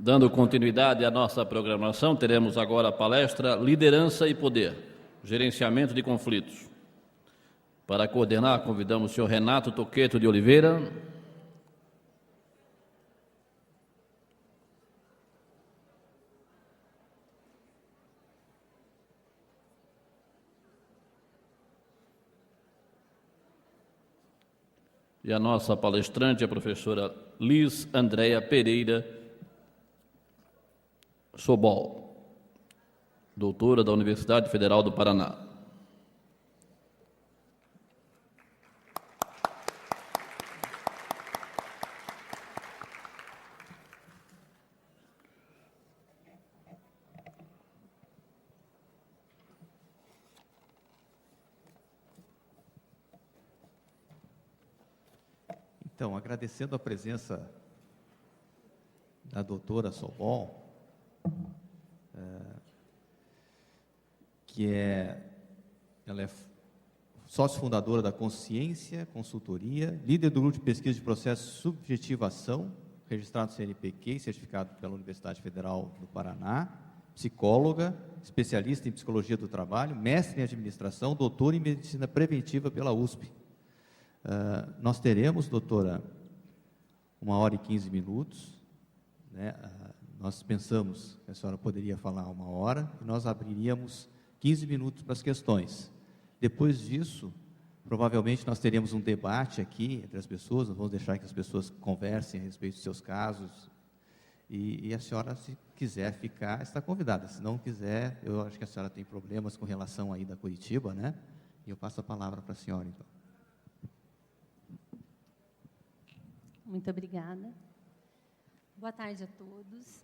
Dando continuidade à nossa programação, teremos agora a palestra Liderança e Poder, Gerenciamento de Conflitos. Para coordenar, convidamos o senhor Renato Toqueto de Oliveira. E a nossa palestrante é a professora Liz Andréa Pereira Sobol, doutora da Universidade Federal do Paraná. Então, agradecendo a presença da doutora Sobol, ela é sócio fundadora da Consciência Consultoria, líder do grupo de pesquisa de processo de subjetivação, registrado no CNPq e certificado pela Universidade Federal do Paraná, psicóloga, especialista em psicologia do trabalho, mestre em administração, doutora em medicina preventiva pela USP. Nós teremos, doutora, 1h15 minutos, né? Nós pensamos que a senhora poderia falar 1 hora, e nós abriríamos 15 minutos para as questões. Depois disso, provavelmente nós teremos um debate aqui entre as pessoas, nós vamos deixar que as pessoas conversem a respeito dos seus casos, e a senhora, se quiser ficar, está convidada. Se não quiser, eu acho que a senhora tem problemas com relação aí da Curitiba, né? E eu passo a palavra para a senhora, então. Muito obrigada. Boa tarde a todos.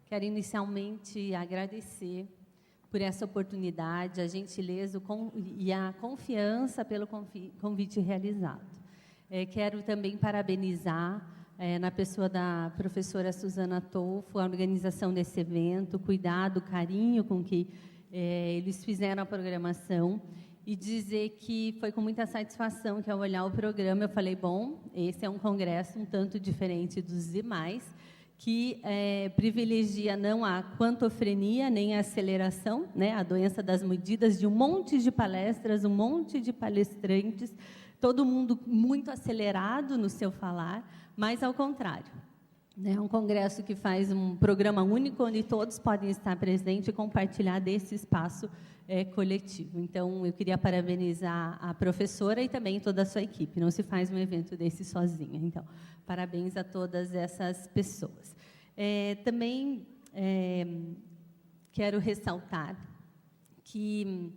Quero inicialmente agradecer por essa oportunidade, a gentileza e a confiança pelo convite realizado. Quero também parabenizar, na pessoa da professora Suzana Tolfo, a organização desse evento, o cuidado, o carinho com que eles fizeram a programação, e dizer que foi com muita satisfação que, ao olhar o programa, eu falei, bom, esse é um congresso um tanto diferente dos demais, que privilegia não a quantofrenia, nem a aceleração, né, a doença das medidas, de um monte de palestras, um monte de palestrantes, todo mundo muito acelerado no seu falar, mas ao contrário. É um congresso que faz um programa único, onde todos podem estar presentes e compartilhar desse espaço coletivo. Então, eu queria parabenizar a professora e também toda a sua equipe. Não se faz um evento desse sozinha. Então, parabéns a todas essas pessoas. Também quero ressaltar que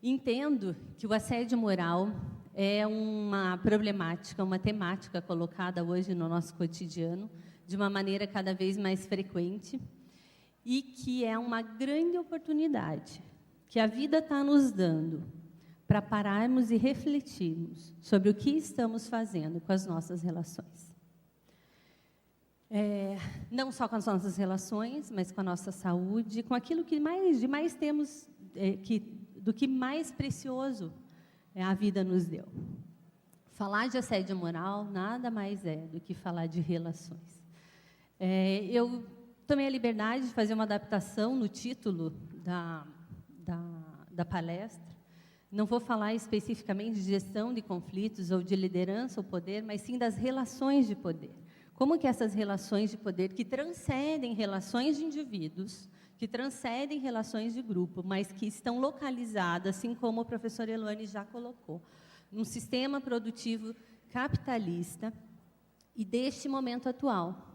entendo que o assédio moral é uma problemática, uma temática colocada hoje no nosso cotidiano, de uma maneira cada vez mais frequente, e que é uma grande oportunidade que a vida está nos dando para pararmos e refletirmos sobre o que estamos fazendo com as nossas relações. Não só com as nossas relações, mas com a nossa saúde, com aquilo que de mais temos, do que mais precioso a vida nos deu. Falar de assédio moral nada mais é do que falar de relações. Eu tomei a liberdade de fazer uma adaptação no título da palestra. Não vou falar especificamente de gestão de conflitos ou de liderança ou poder, mas sim das relações de poder. Como que essas relações de poder, que transcendem relações de indivíduos, que transcendem relações de grupo, mas que estão localizadas, assim como o professor Eloane já colocou, num sistema produtivo capitalista e deste momento atual.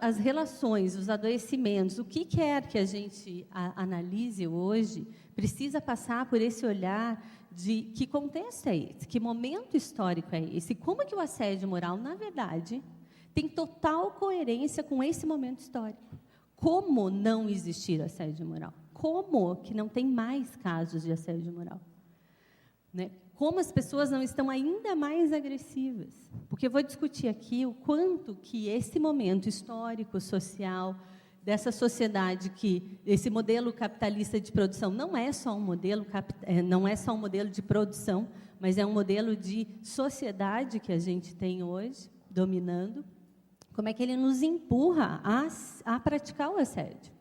As relações, os adoecimentos, o que quer que a gente analise hoje, precisa passar por esse olhar de que contexto é esse, que momento histórico é esse, como que o assédio moral, na verdade, tem total coerência com esse momento histórico. Como não existir assédio moral? Como que não tem mais casos de assédio moral? Né? Como as pessoas não estão ainda mais agressivas. Porque eu vou discutir aqui o quanto que esse momento histórico, social, dessa sociedade que esse modelo capitalista de produção não é só um modelo, não é só um modelo de produção, mas é um modelo de sociedade que a gente tem hoje, dominando, como é que ele nos empurra a praticar o assédio.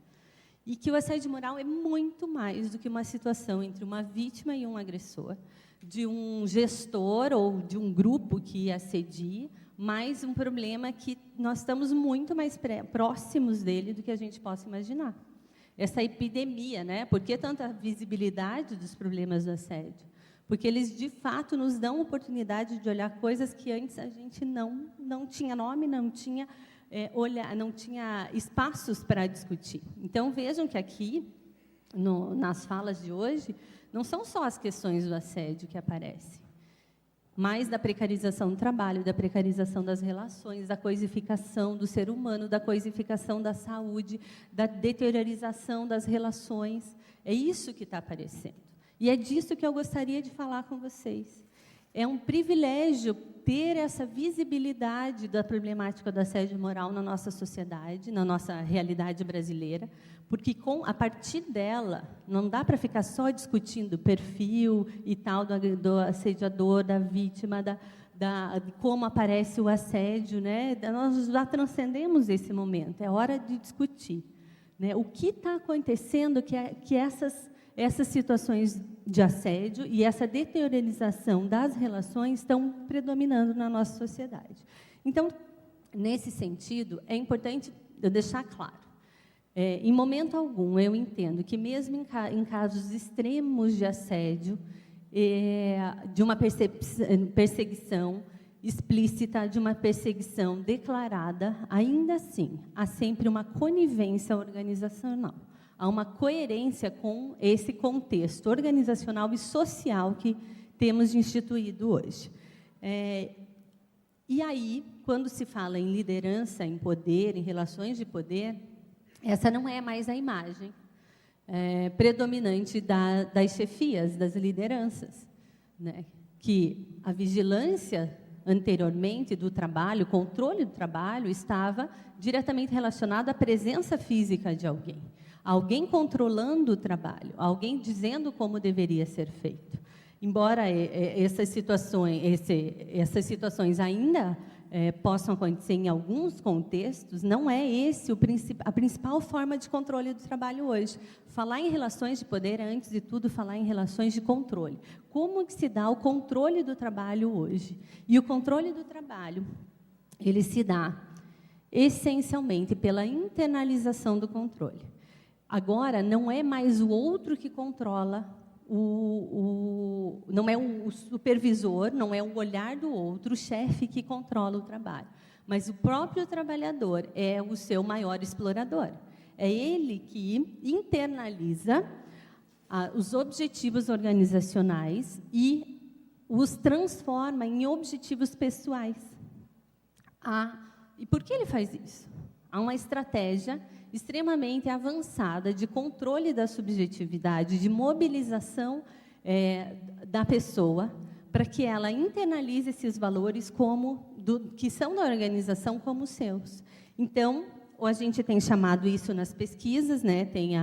E que o assédio moral é muito mais do que uma situação entre uma vítima e um agressor, de um gestor ou de um grupo que assedia, mas um problema que nós estamos muito mais próximos dele do que a gente possa imaginar. Essa epidemia, né? Por que tanta visibilidade dos problemas do assédio? Porque eles, de fato, nos dão oportunidade de olhar coisas que antes a gente não tinha nome, não tinha não tinha espaços para discutir. Então, vejam que aqui, nas falas de hoje, não são só as questões do assédio que aparecem, mas da precarização do trabalho, da precarização das relações, da coisificação do ser humano, da coisificação da saúde, da deteriorização das relações. É isso que está aparecendo. E é disso que eu gostaria de falar com vocês. É um privilégio ter essa visibilidade da problemática do assédio moral na nossa sociedade, na nossa realidade brasileira, porque a partir dela não dá para ficar só discutindo o perfil e tal do assediador, da vítima, de como aparece o assédio, né? Nós já transcendemos esse momento. É hora de discutir, né? O que está acontecendo que essas situações de assédio e essa deteriorização das relações estão predominando na nossa sociedade. Então, nesse sentido, é importante eu deixar claro, em momento algum, eu entendo que mesmo em casos extremos de assédio, de uma perseguição explícita, de uma perseguição declarada, ainda assim, há sempre uma conivência organizacional. Há uma coerência com esse contexto organizacional e social que temos instituído hoje. E aí, quando se fala em liderança, em poder, em relações de poder, essa não é mais a imagem predominante das chefias, das lideranças, né? Que a vigilância anteriormente do trabalho, o controle do trabalho, estava diretamente relacionado à presença física de alguém. Alguém controlando o trabalho, alguém dizendo como deveria ser feito. Embora essas situações ainda possam acontecer em alguns contextos, não é esse a principal forma de controle do trabalho hoje. Falar em relações de poder é, antes de tudo, falar em relações de controle. Como que se dá o controle do trabalho hoje? E o controle do trabalho, ele se dá essencialmente pela internalização do controle. Agora, não é mais o outro que controla, não é o supervisor, não é o olhar do outro, o chefe que controla o trabalho, mas o próprio trabalhador é o seu maior explorador. É ele que internaliza os objetivos organizacionais e os transforma em objetivos pessoais. E por que ele faz isso? Há uma estratégia extremamente avançada de controle da subjetividade, de mobilização da pessoa, para que ela internalize esses valores que são da organização como seus. Então, a gente tem chamado isso nas pesquisas, né? Tem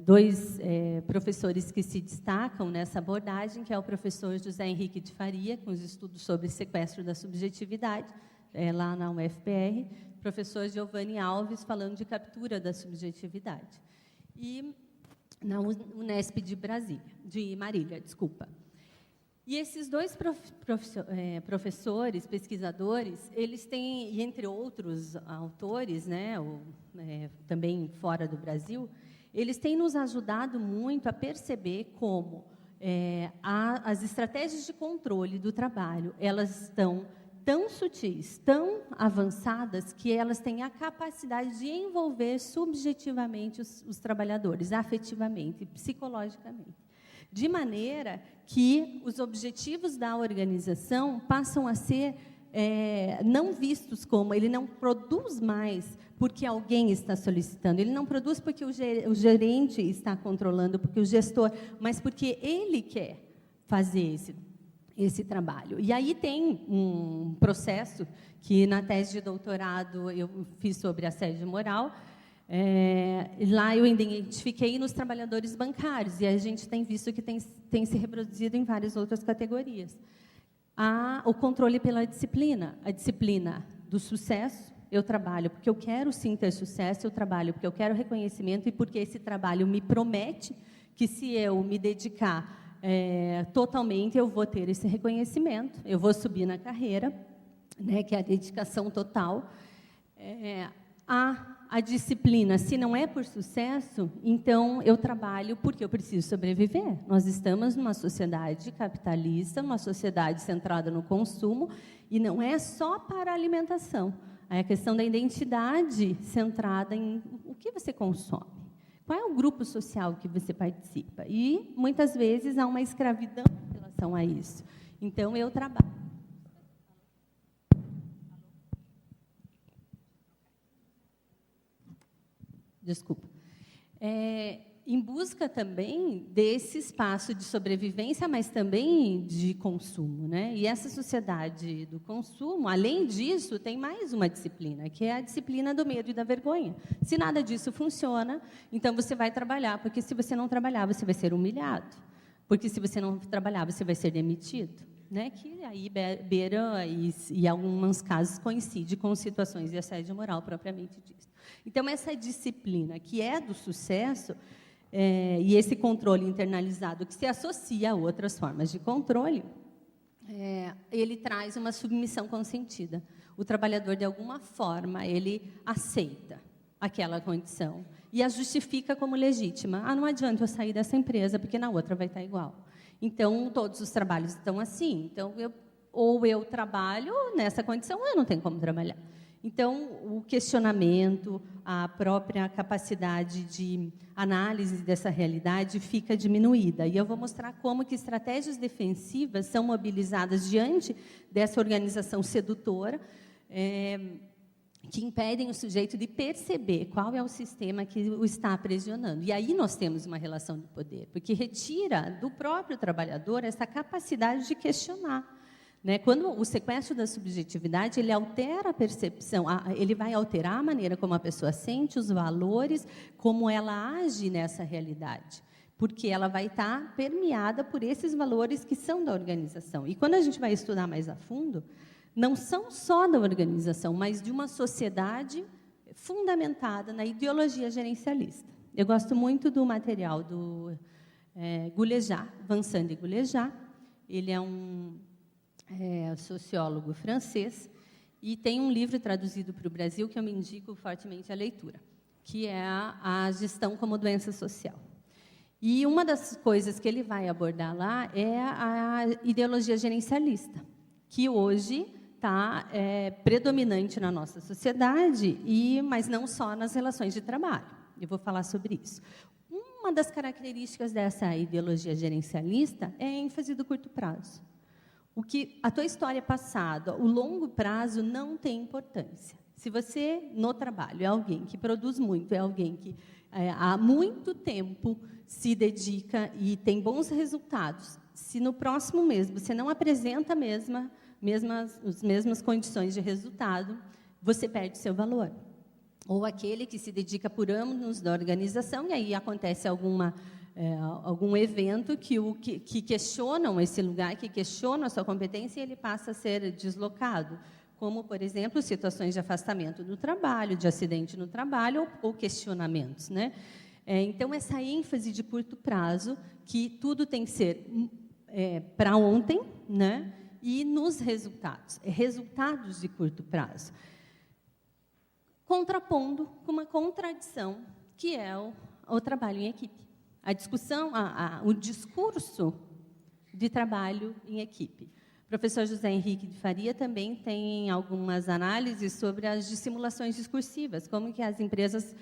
dois professores que se destacam nessa abordagem, que é o professor José Henrique de Faria, com os estudos sobre sequestro da subjetividade, lá na UFPR, professor Giovanni Alves, falando de captura da subjetividade. E na Unesp de Marília, desculpa. E esses dois professores, pesquisadores, eles têm, e entre outros autores, né, também fora do Brasil, eles têm nos ajudado muito a perceber como as estratégias de controle do trabalho, elas estão tão sutis, tão avançadas, que elas têm a capacidade de envolver subjetivamente os trabalhadores, afetivamente, psicologicamente. De maneira que os objetivos da organização passam a ser não vistos como, ele não produz mais porque alguém está solicitando, ele não produz porque o gerente está controlando, porque o gestor, mas porque ele quer fazer esse trabalho. E aí tem um processo que, na tese de doutorado, eu fiz sobre assédio moral. Lá eu identifiquei nos trabalhadores bancários, e a gente tem visto que tem se reproduzido em várias outras categorias. O controle pela disciplina, a disciplina do sucesso eu trabalho porque eu quero sim ter sucesso, eu trabalho porque eu quero reconhecimento e porque esse trabalho me promete que se eu me dedicar totalmente, eu vou ter esse reconhecimento, eu vou subir na carreira, né, que é a dedicação total. A disciplina, se não é por sucesso, então eu trabalho porque eu preciso sobreviver. Nós estamos numa sociedade capitalista, numa sociedade centrada no consumo, e não é só para a alimentação. É a questão da identidade centrada em o que você consome. Qual é o grupo social que você participa? E, muitas vezes, há uma escravidão em relação a isso. Então, eu trabalho. Desculpa. Em busca também desse espaço de sobrevivência, mas também de consumo, né? E essa sociedade do consumo, além disso, tem mais uma disciplina, que é a disciplina do medo e da vergonha. Se nada disso funciona, então você vai trabalhar, porque se você não trabalhar, você vai ser humilhado. Porque se você não trabalhar, você vai ser demitido. Né? Que aí beira, e em alguns casos, coincide com situações de assédio moral propriamente dito. Então, essa disciplina que é do sucesso, e esse controle internalizado que se associa a outras formas de controle, ele traz uma submissão consentida. O trabalhador, de alguma forma, ele aceita aquela condição e a justifica como legítima. Não adianta eu sair dessa empresa, porque na outra vai estar igual. Então, todos os trabalhos estão assim. Então, ou eu trabalho nessa condição, ou eu não tenho como trabalhar. Então, o questionamento, a própria capacidade de análise dessa realidade fica diminuída. E eu vou mostrar como que estratégias defensivas são mobilizadas diante dessa organização sedutora, que impedem o sujeito de perceber qual é o sistema que o está aprisionando. E aí nós temos uma relação de poder, porque retira do próprio trabalhador essa capacidade de questionar. Né? Quando o sequestro da subjetividade, ele altera a percepção, ele vai alterar a maneira como a pessoa sente, os valores, como ela age nessa realidade. Porque ela vai estar permeada por esses valores que são da organização. E quando a gente vai estudar mais a fundo, não são só da organização, mas de uma sociedade fundamentada na ideologia gerencialista. Eu gosto muito do material do Goulejar, Vincent de Goulejar. Ele é um sociólogo francês e tem um livro traduzido para o Brasil que eu me indico fortemente a leitura, que é a gestão como doença social. E uma das coisas que ele vai abordar lá é a ideologia gerencialista, que hoje está predominante na nossa sociedade, mas não só nas relações de trabalho. Eu vou falar sobre isso. Uma das características dessa ideologia gerencialista é a ênfase do curto prazo. A tua história passada, o longo prazo não tem importância. Se você, no trabalho, é alguém que produz muito, é alguém que há muito tempo se dedica e tem bons resultados, se no próximo mês você não apresenta as mesmas condições de resultado, você perde seu valor. Ou aquele que se dedica por anos da organização, e aí acontece algum evento que questionam esse lugar, que questionam a sua competência, e ele passa a ser deslocado. Como, por exemplo, situações de afastamento do trabalho, de acidente no trabalho, ou questionamentos. Né? Então, essa ênfase de curto prazo, que tudo tem que ser para ontem, né? E nos resultados de curto prazo. Contrapondo com uma contradição, que é o trabalho em equipe. A discussão, o discurso de trabalho em equipe. O professor José Henrique de Faria também tem algumas análises sobre as dissimulações discursivas, como que as empresas,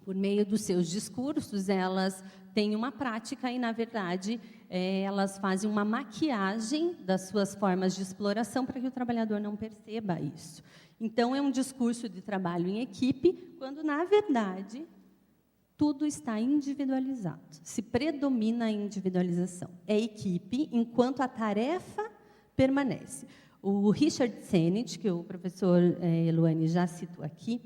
por meio dos seus discursos, elas têm uma prática e, na verdade, elas fazem uma maquiagem das suas formas de exploração para que o trabalhador não perceba isso. Então, é um discurso de trabalho em equipe, quando, na verdade, tudo está individualizado. Se predomina a individualização. É equipe, enquanto a tarefa permanece. O Richard Sennett, que o professor Eluane já citou aqui,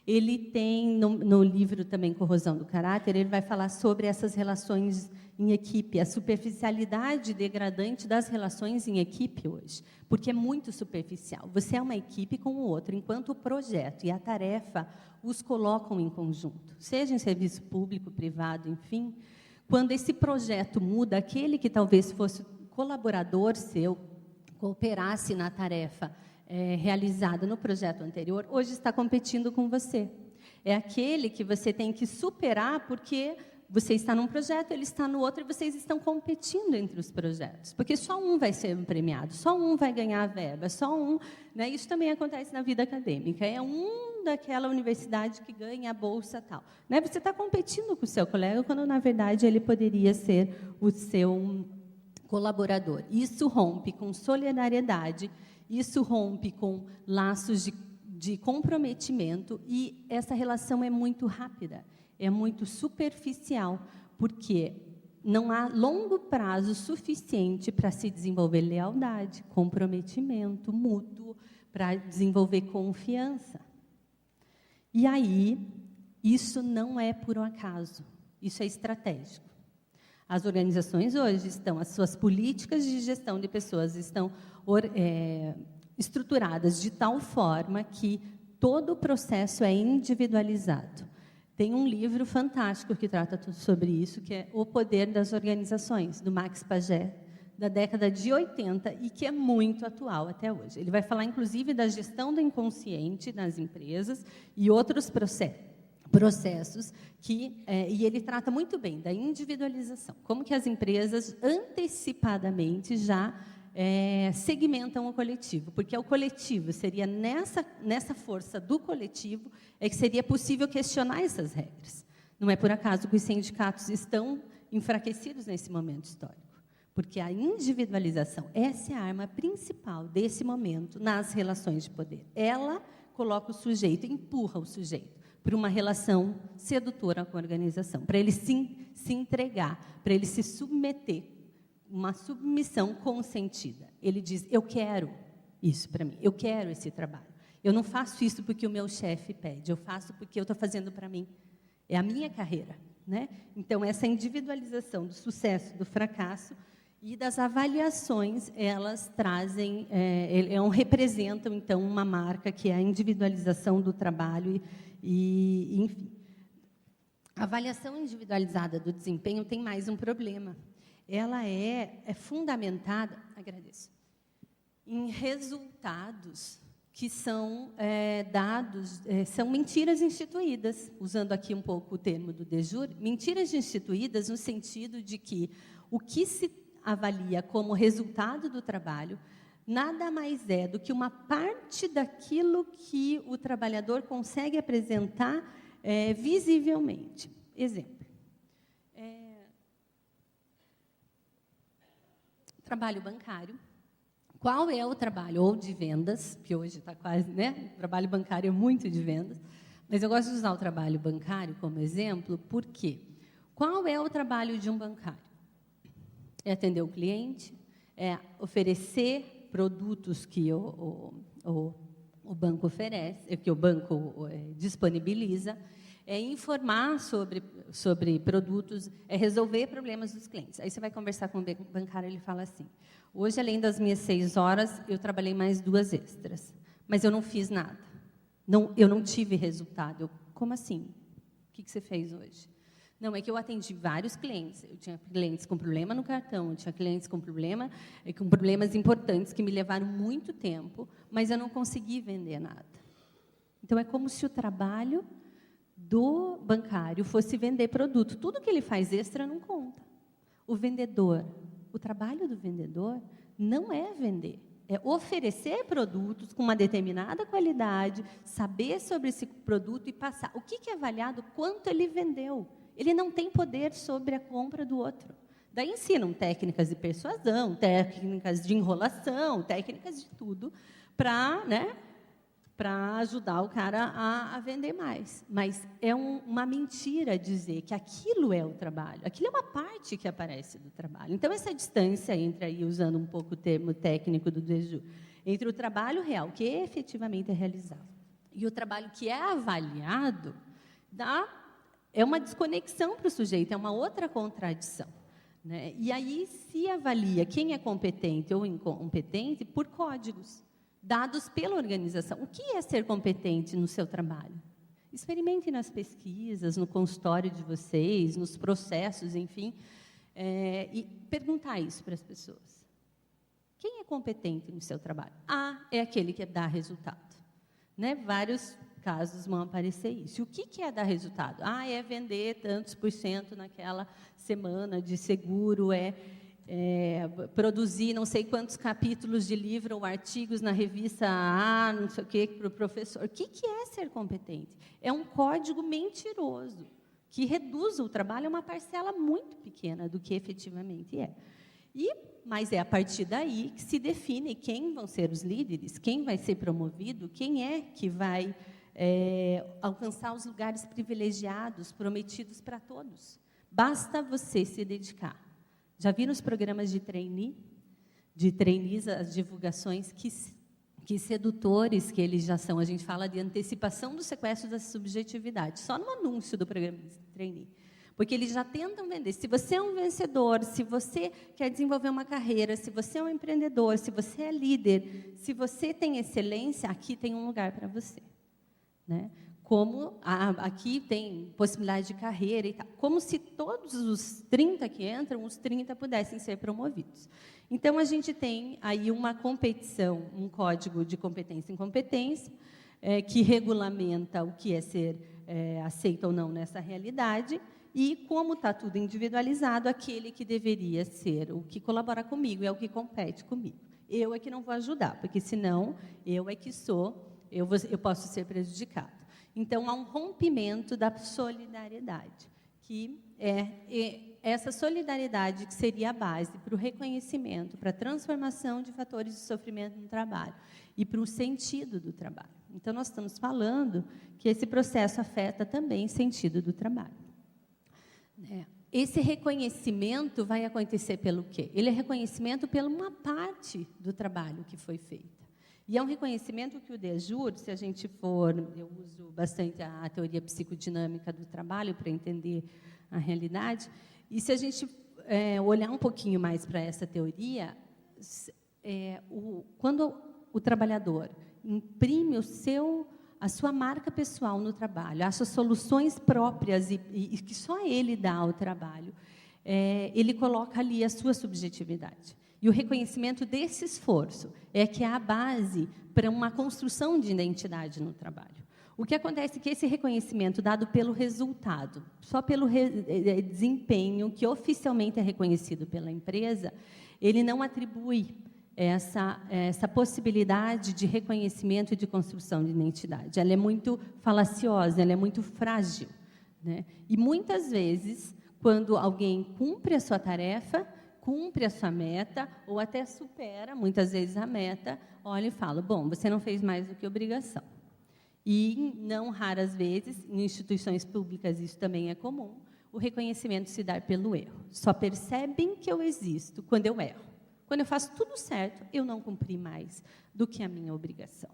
Ele tem, no livro também Corrosão do Caráter, ele vai falar sobre essas relações em equipe, a superficialidade degradante das relações em equipe hoje, porque é muito superficial. Você é uma equipe com o outro, enquanto o projeto e a tarefa os colocam em conjunto, seja em serviço público, privado, enfim. Quando esse projeto muda, aquele que talvez fosse colaborador seu, cooperasse na tarefa realizada no projeto anterior, hoje está competindo com você. É aquele que você tem que superar porque você está num projeto, ele está no outro, e vocês estão competindo entre os projetos. Porque só um vai ser premiado, só um vai ganhar a verba, só um... Né? Isso também acontece na vida acadêmica. É um daquela universidade que ganha a bolsa tal. Né? Você está competindo com o seu colega, quando, na verdade, ele poderia ser o seu colaborador. Isso rompe com solidariedade, isso rompe com laços de comprometimento, e essa relação é muito rápida, é muito superficial, porque não há longo prazo suficiente para se desenvolver lealdade, comprometimento mútuo, para desenvolver confiança. E aí, isso não é por um acaso, isso é estratégico. As organizações hoje estão, as suas políticas de gestão de pessoas estão estruturadas de tal forma que todo o processo é individualizado. Tem um livro fantástico que trata sobre isso, que é O Poder das Organizações, do Max Pagé, da década de 80, e que é muito atual até hoje. Ele vai falar, inclusive, da gestão do inconsciente nas empresas e outros processos e ele trata muito bem da individualização, como que as empresas antecipadamente já segmentam o coletivo, porque o coletivo seria nessa força do coletivo é que seria possível questionar essas regras. Não é por acaso que os sindicatos estão enfraquecidos nesse momento histórico, porque a individualização, essa é a arma principal desse momento nas relações de poder. Ela coloca o sujeito, empurra o sujeito para uma relação sedutora com a organização, para ele se entregar, para ele se submeter, uma submissão consentida. Ele diz, eu quero isso para mim, eu quero esse trabalho. Eu não faço isso porque o meu chefe pede, eu faço porque eu estou fazendo para mim. É a minha carreira. Né? Então, essa individualização do sucesso, do fracasso e das avaliações, elas trazem, representam, então, uma marca que é a individualização do trabalho enfim. A avaliação individualizada do desempenho tem mais um problema. Ela é fundamentada, agradeço, em resultados que são dados, são mentiras instituídas, usando aqui um pouco o termo do de jure, mentiras instituídas no sentido de que o que se avalia como resultado do trabalho nada mais é do que uma parte daquilo que o trabalhador consegue apresentar visivelmente. Exemplo. Trabalho bancário. Qual é o trabalho? Ou de vendas, que hoje está quase, né? O trabalho bancário é muito de vendas, mas eu gosto de usar o trabalho bancário como exemplo, por quê? Qual é o trabalho de um bancário? É atender o cliente, é oferecer produtos que o banco oferece, que o banco disponibiliza, é informar sobre produtos, é resolver problemas dos clientes. Aí você vai conversar com o bancário, ele fala assim, hoje, além das minhas 6 horas, eu trabalhei mais 2 extras, mas eu não fiz nada. Eu não tive resultado. Como assim? O que você fez hoje? Não, é que eu atendi vários clientes. Eu tinha clientes com problema no cartão, eu tinha clientes com problemas importantes que me levaram muito tempo, mas eu não consegui vender nada. Então, é como se o trabalho do bancário fosse vender produto. Tudo que ele faz extra não conta. O vendedor, o trabalho do vendedor não é vender, é oferecer produtos com uma determinada qualidade, saber sobre esse produto e passar. O que é avaliado? Quanto ele vendeu. Ele não tem poder sobre a compra do outro. Daí ensinam técnicas de persuasão, técnicas de enrolação, técnicas de tudo para ajudar o cara a vender mais. Mas é uma mentira dizer que aquilo é o trabalho. Aquilo é uma parte que aparece do trabalho. Então, essa distância entre, aí, usando um pouco o termo técnico do Deju, entre o trabalho real, que efetivamente é realizado, E o trabalho que é avaliado é uma desconexão para o sujeito, é uma outra contradição, né? E aí se avalia quem é competente ou incompetente por códigos dados pela organização. O que é ser competente no seu trabalho? Experimente nas pesquisas, no consultório de vocês, nos processos, enfim, e perguntar isso para as pessoas. Quem é competente no seu trabalho? É aquele que dá resultado, né? Vários casos vão aparecer isso. E o que é dar resultado? É vender tantos % naquela semana de seguro, produzir não sei quantos capítulos de livro ou artigos na revista não sei o que, para o professor. O que é ser competente? É um código mentiroso, que reduz o trabalho a uma parcela muito pequena do que efetivamente é. Mas é a partir daí que se define quem vão ser os líderes, quem vai ser promovido, quem é que vai alcançar os lugares privilegiados, prometidos para todos. Basta você se dedicar. Já vi nos programas de trainees, as divulgações, que sedutores que eles já são. A gente fala de antecipação do sequestro da subjetividade, só no anúncio do programa de trainee. Porque eles já tentam vender. Se você é um vencedor, se você quer desenvolver uma carreira, se você é um empreendedor, se você é líder, se você tem excelência, aqui tem um lugar para você, né? Como aqui tem possibilidade de carreira e tal. Como se todos os 30 que entram, os 30 pudessem ser promovidos. Então, a gente tem aí uma competição, um código de competência e incompetência, que regulamenta o que é ser aceito ou não nessa realidade, e como está tudo individualizado, aquele que deveria ser o que colabora comigo é o que compete comigo. Eu é que não vou ajudar, porque senão eu é que eu posso ser prejudicado. Então, há um rompimento da solidariedade, que essa solidariedade que seria a base para o reconhecimento, para a transformação de fatores de sofrimento no trabalho e para o sentido do trabalho. Então, nós estamos falando que esse processo afeta também o sentido do trabalho. Esse reconhecimento vai acontecer pelo quê? Ele é reconhecimento pela uma parte do trabalho que foi feita. E é um reconhecimento que o DEJUR, se a gente eu uso bastante a teoria psicodinâmica do trabalho para entender a realidade, e se a gente olhar um pouquinho mais para essa teoria, quando o trabalhador imprime a sua marca pessoal no trabalho, acha soluções próprias e que só ele dá ao trabalho, ele coloca ali a sua subjetividade. E o reconhecimento desse esforço que é a base para uma construção de identidade no trabalho. O que acontece é que esse reconhecimento dado pelo resultado, só pelo desempenho que oficialmente é reconhecido pela empresa, ele não atribui essa possibilidade de reconhecimento e de construção de identidade. Ela é muito falaciosa, ela é muito frágil, né? E muitas vezes, quando alguém cumpre a sua tarefa, cumpre a sua meta, ou até supera, muitas vezes, a meta, olha e fala, bom, você não fez mais do que obrigação. E, não raras vezes, em instituições públicas isso também é comum, o reconhecimento se dá pelo erro. Só percebem que eu existo quando eu erro. Quando eu faço tudo certo, eu não cumpri mais do que a minha obrigação.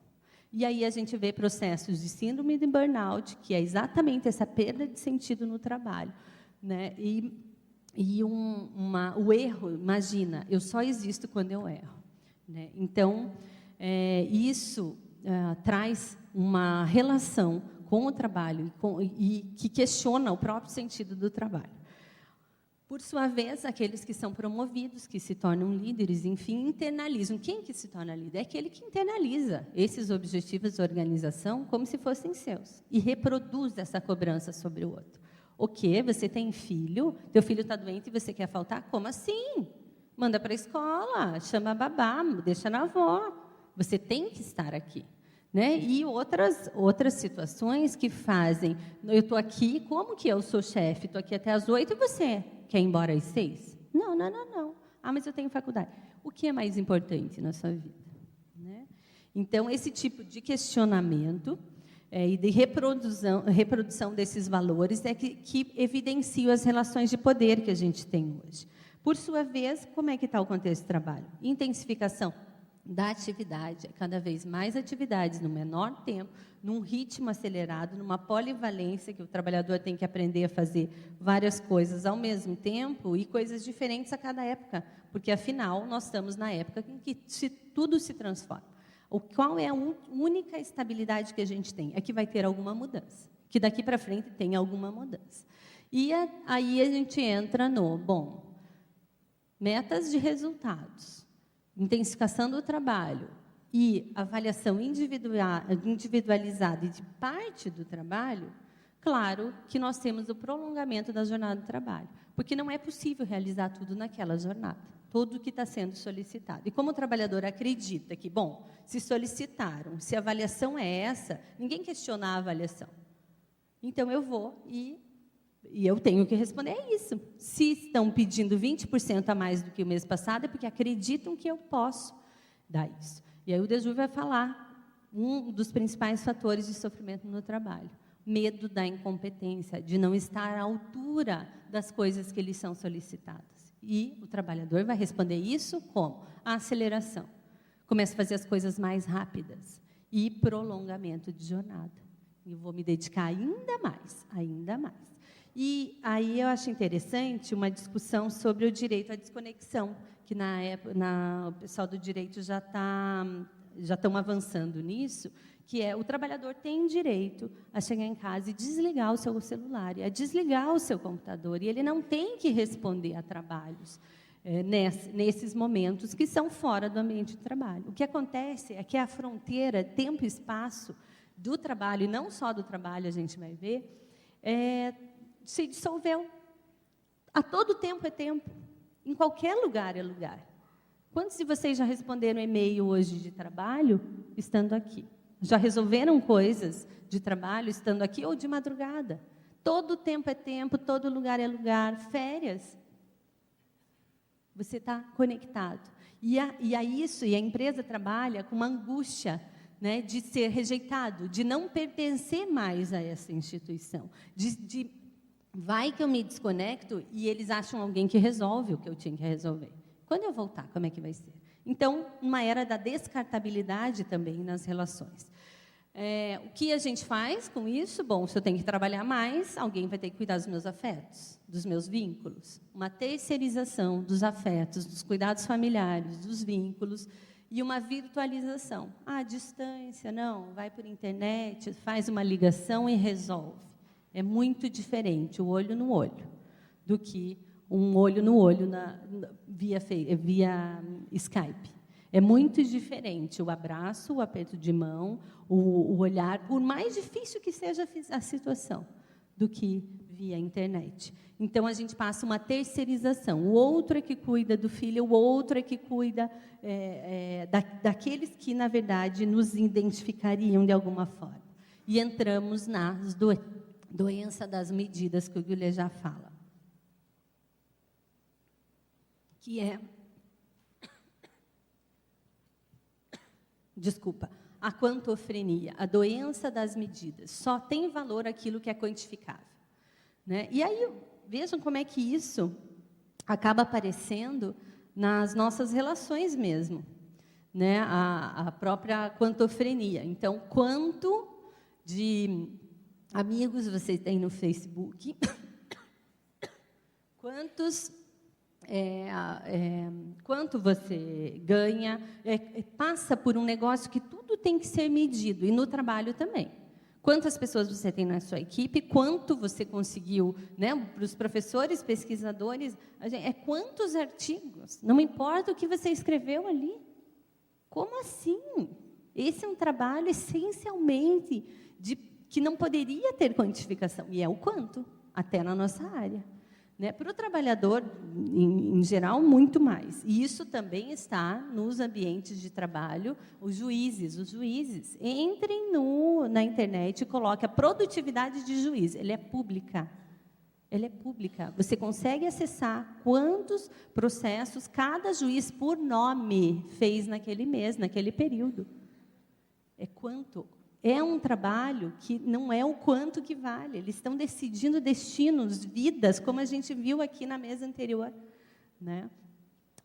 E aí a gente vê processos de síndrome de burnout, que é exatamente essa perda de sentido no trabalho, né? O erro, imagina, eu só existo quando eu erro, né? Então, isso traz uma relação com o trabalho e que questiona o próprio sentido do trabalho. Por sua vez, aqueles que são promovidos, que se tornam líderes, enfim, internalizam. Quem que se torna líder? É aquele que internaliza esses objetivos da organização como se fossem seus e reproduz essa cobrança sobre o outro. O quê? Você tem filho? Teu filho está doente e você quer faltar? Como assim? Manda para a escola, chama a babá, deixa na avó. Você tem que estar aqui, né? E outras situações que fazem, eu estou aqui, como que eu sou chefe? Estou aqui até às 8 e você quer ir embora às 6? Não. Mas eu tenho faculdade. O que é mais importante na sua vida, né? Então, esse tipo de questionamento e de reprodução desses valores que evidenciam as relações de poder que a gente tem hoje. Por sua vez, como é que está o contexto de trabalho? Intensificação da atividade, cada vez mais atividades no menor tempo, num ritmo acelerado, numa polivalência que o trabalhador tem que aprender a fazer várias coisas ao mesmo tempo e coisas diferentes a cada época, porque, afinal, nós estamos na época em que tudo se transforma. Qual é a única estabilidade que a gente tem? É que vai ter alguma mudança, que daqui para frente tem alguma mudança. E aí a gente entra no, metas de resultados, intensificação do trabalho e avaliação individualizada e de parte do trabalho. Claro que nós temos o prolongamento da jornada de trabalho, porque não é possível realizar tudo naquela jornada, tudo que está sendo solicitado. E como o trabalhador acredita que, se solicitaram, se a avaliação é essa, ninguém questiona a avaliação. Então, eu vou e eu tenho que responder, é isso. Se estão pedindo 20% a mais do que o mês passado, é porque acreditam que eu posso dar isso. E aí o Deju vai falar um dos principais fatores de sofrimento no trabalho. Medo da incompetência, de não estar à altura das coisas que lhes são solicitadas. E o trabalhador vai responder isso como? A aceleração. Começa a fazer as coisas mais rápidas. E prolongamento de jornada. E vou me dedicar ainda mais, ainda mais. E aí eu acho interessante uma discussão sobre o direito à desconexão, que o pessoal do direito já estão avançando nisso, que é o trabalhador tem direito a chegar em casa e desligar o seu celular, e a desligar o seu computador, e ele não tem que responder a trabalhos nesses momentos que são fora do ambiente de trabalho. O que acontece é que a fronteira, tempo e espaço do trabalho, e não só do trabalho, a gente vai ver, se dissolveu. A todo tempo é tempo. Em qualquer lugar é lugar. Quantos de vocês já responderam e-mail hoje de trabalho, estando aqui? Já resolveram coisas de trabalho, estando aqui, ou de madrugada? Todo tempo é tempo, todo lugar é lugar. Férias. Você está conectado. E a empresa trabalha com uma angústia, de ser rejeitado, de não pertencer mais a essa instituição, vai que eu me desconecto e eles acham alguém que resolve o que eu tinha que resolver. Quando eu voltar, como é que vai ser? Então, uma era da descartabilidade também nas relações. O que a gente faz com isso? Se eu tenho que trabalhar mais, alguém vai ter que cuidar dos meus afetos, dos meus vínculos. Uma terceirização dos afetos, dos cuidados familiares, dos vínculos, e uma virtualização. Distância, não, vai por internet, faz uma ligação e resolve. É muito diferente o olho no olho do que um olho no olho via Skype. É muito diferente o abraço, o aperto de mão, o olhar, por mais difícil que seja a situação, do que via internet. Então, a gente passa uma terceirização. O outro é que cuida do filho, o outro é que cuida daqueles que, na verdade, nos identificariam de alguma forma. E entramos nas doença das medidas que o Guilherme já fala, que é, a quantofrenia, a doença das medidas. Só tem valor aquilo que é quantificável. E aí, vejam como é que isso acaba aparecendo nas nossas relações mesmo, a própria quantofrenia. Então, quanto de amigos você tem no Facebook? Quanto você ganha? Passa por um negócio que tudo tem que ser medido, e no trabalho também. Quantas pessoas você tem na sua equipe? Quanto você conseguiu, para os professores, pesquisadores? Quantos artigos? Não importa o que você escreveu ali. Como assim? Esse é um trabalho essencialmente que não poderia ter quantificação, e é o quanto, até na nossa área. Para o trabalhador, em geral, muito mais. E isso também está nos ambientes de trabalho. Os juízes entrem na internet e coloquem a produtividade de juiz. Ela é pública. Você consegue acessar quantos processos cada juiz, por nome, fez naquele mês, naquele período. É quanto. É um trabalho que não é o quanto que vale. Eles estão decidindo destinos, vidas, como a gente viu aqui na mesa anterior.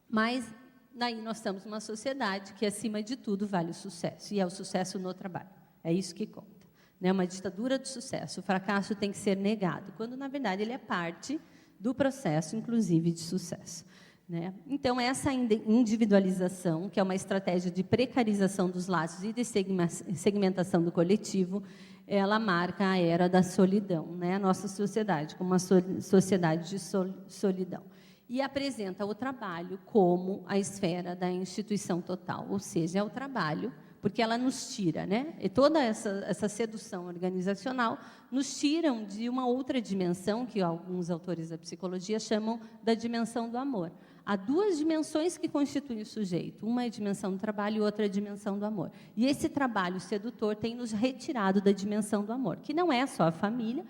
Mas daí nós estamos numa sociedade que, acima de tudo, vale o sucesso, e é o sucesso no trabalho. É isso que conta. Né? Uma ditadura do sucesso. O fracasso tem que ser negado, quando, na verdade, ele é parte do processo, inclusive, de sucesso. Né? Então, essa individualização, que é uma estratégia de precarização dos laços e de segmentação do coletivo, ela marca a era da solidão, né? A nossa sociedade como uma sociedade de solidão. E apresenta o trabalho como a esfera da instituição total, ou seja, é o trabalho, porque ela nos tira, né? E toda essa sedução organizacional nos tiram de uma outra dimensão, que alguns autores da psicologia chamam da dimensão do amor. Há duas dimensões que constituem o sujeito. Uma é a dimensão do trabalho e outra é a dimensão do amor. E esse trabalho sedutor tem nos retirado da dimensão do amor, que não é só a família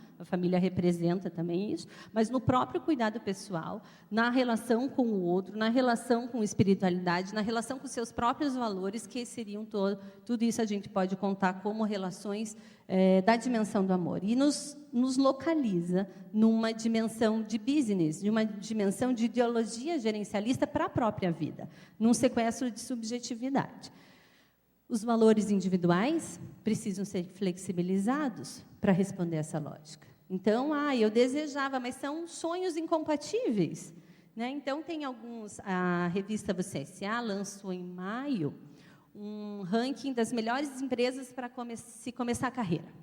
representa também isso, mas no próprio cuidado pessoal, na relação com o outro, na relação com a espiritualidade, na relação com seus próprios valores, que seriam tudo isso a gente pode contar como relações da dimensão do amor. E nos localiza numa dimensão de business, de uma dimensão de ideologia gerencialista para a própria vida, num sequestro de subjetividade. Os valores individuais precisam ser flexibilizados para responder essa lógica. Então, eu desejava, mas são sonhos incompatíveis. Né? Então, tem alguns... A revista VCSA lançou em maio um ranking das melhores empresas para se começar a carreira.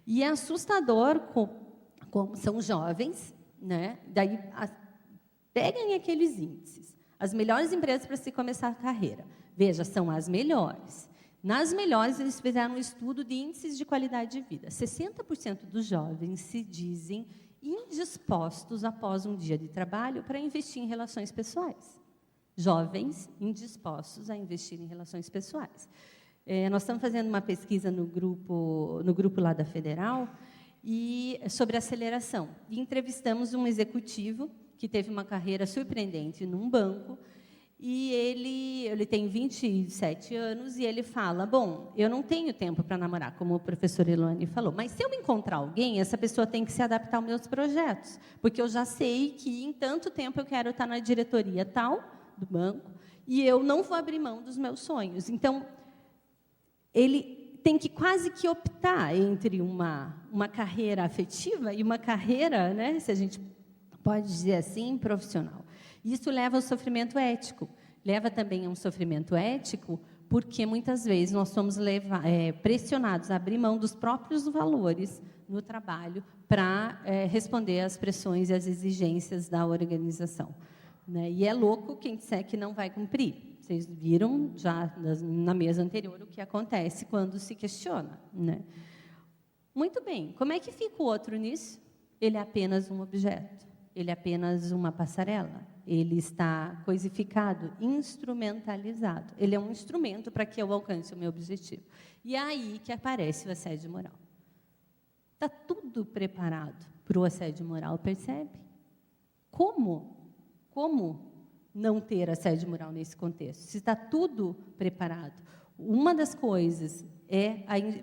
E é assustador como são jovens, né? Daí peguem aqueles índices. As melhores empresas para se começar a carreira. Veja, são as melhores. Nas melhores, eles fizeram um estudo de índices de qualidade de vida. 60% dos jovens se dizem indispostos, após um dia de trabalho, para investir em relações pessoais. Jovens indispostos a investir em relações pessoais. Nós estamos fazendo uma pesquisa no grupo lá da Federal sobre aceleração. E entrevistamos um executivo que teve uma carreira surpreendente num banco, e ele tem 27 anos, e ele fala, bom, eu não tenho tempo para namorar, como o professor Elone falou, mas se eu encontrar alguém, essa pessoa tem que se adaptar aos meus projetos, porque eu já sei que em tanto tempo eu quero estar na diretoria tal do banco, e eu não vou abrir mão dos meus sonhos. Então, ele tem que quase que optar entre uma carreira afetiva e uma carreira, né, se a gente pode dizer assim, profissional. Isso leva ao sofrimento ético. Leva também a um sofrimento ético, porque muitas vezes nós somos pressionados a abrir mão dos próprios valores no trabalho para responder às pressões e às exigências da organização. Né? E é louco quem disser que não vai cumprir. Vocês viram já na mesa anterior o que acontece quando se questiona. Né? Muito bem, como é que fica o outro nisso? Ele é apenas um objeto, ele é apenas uma passarela, ele está coisificado, instrumentalizado. Ele é um instrumento para que eu alcance o meu objetivo. E é aí que aparece o assédio moral. Está tudo preparado para o assédio moral, percebe? Como não ter assédio moral nesse contexto? Se está tudo preparado. Uma das coisas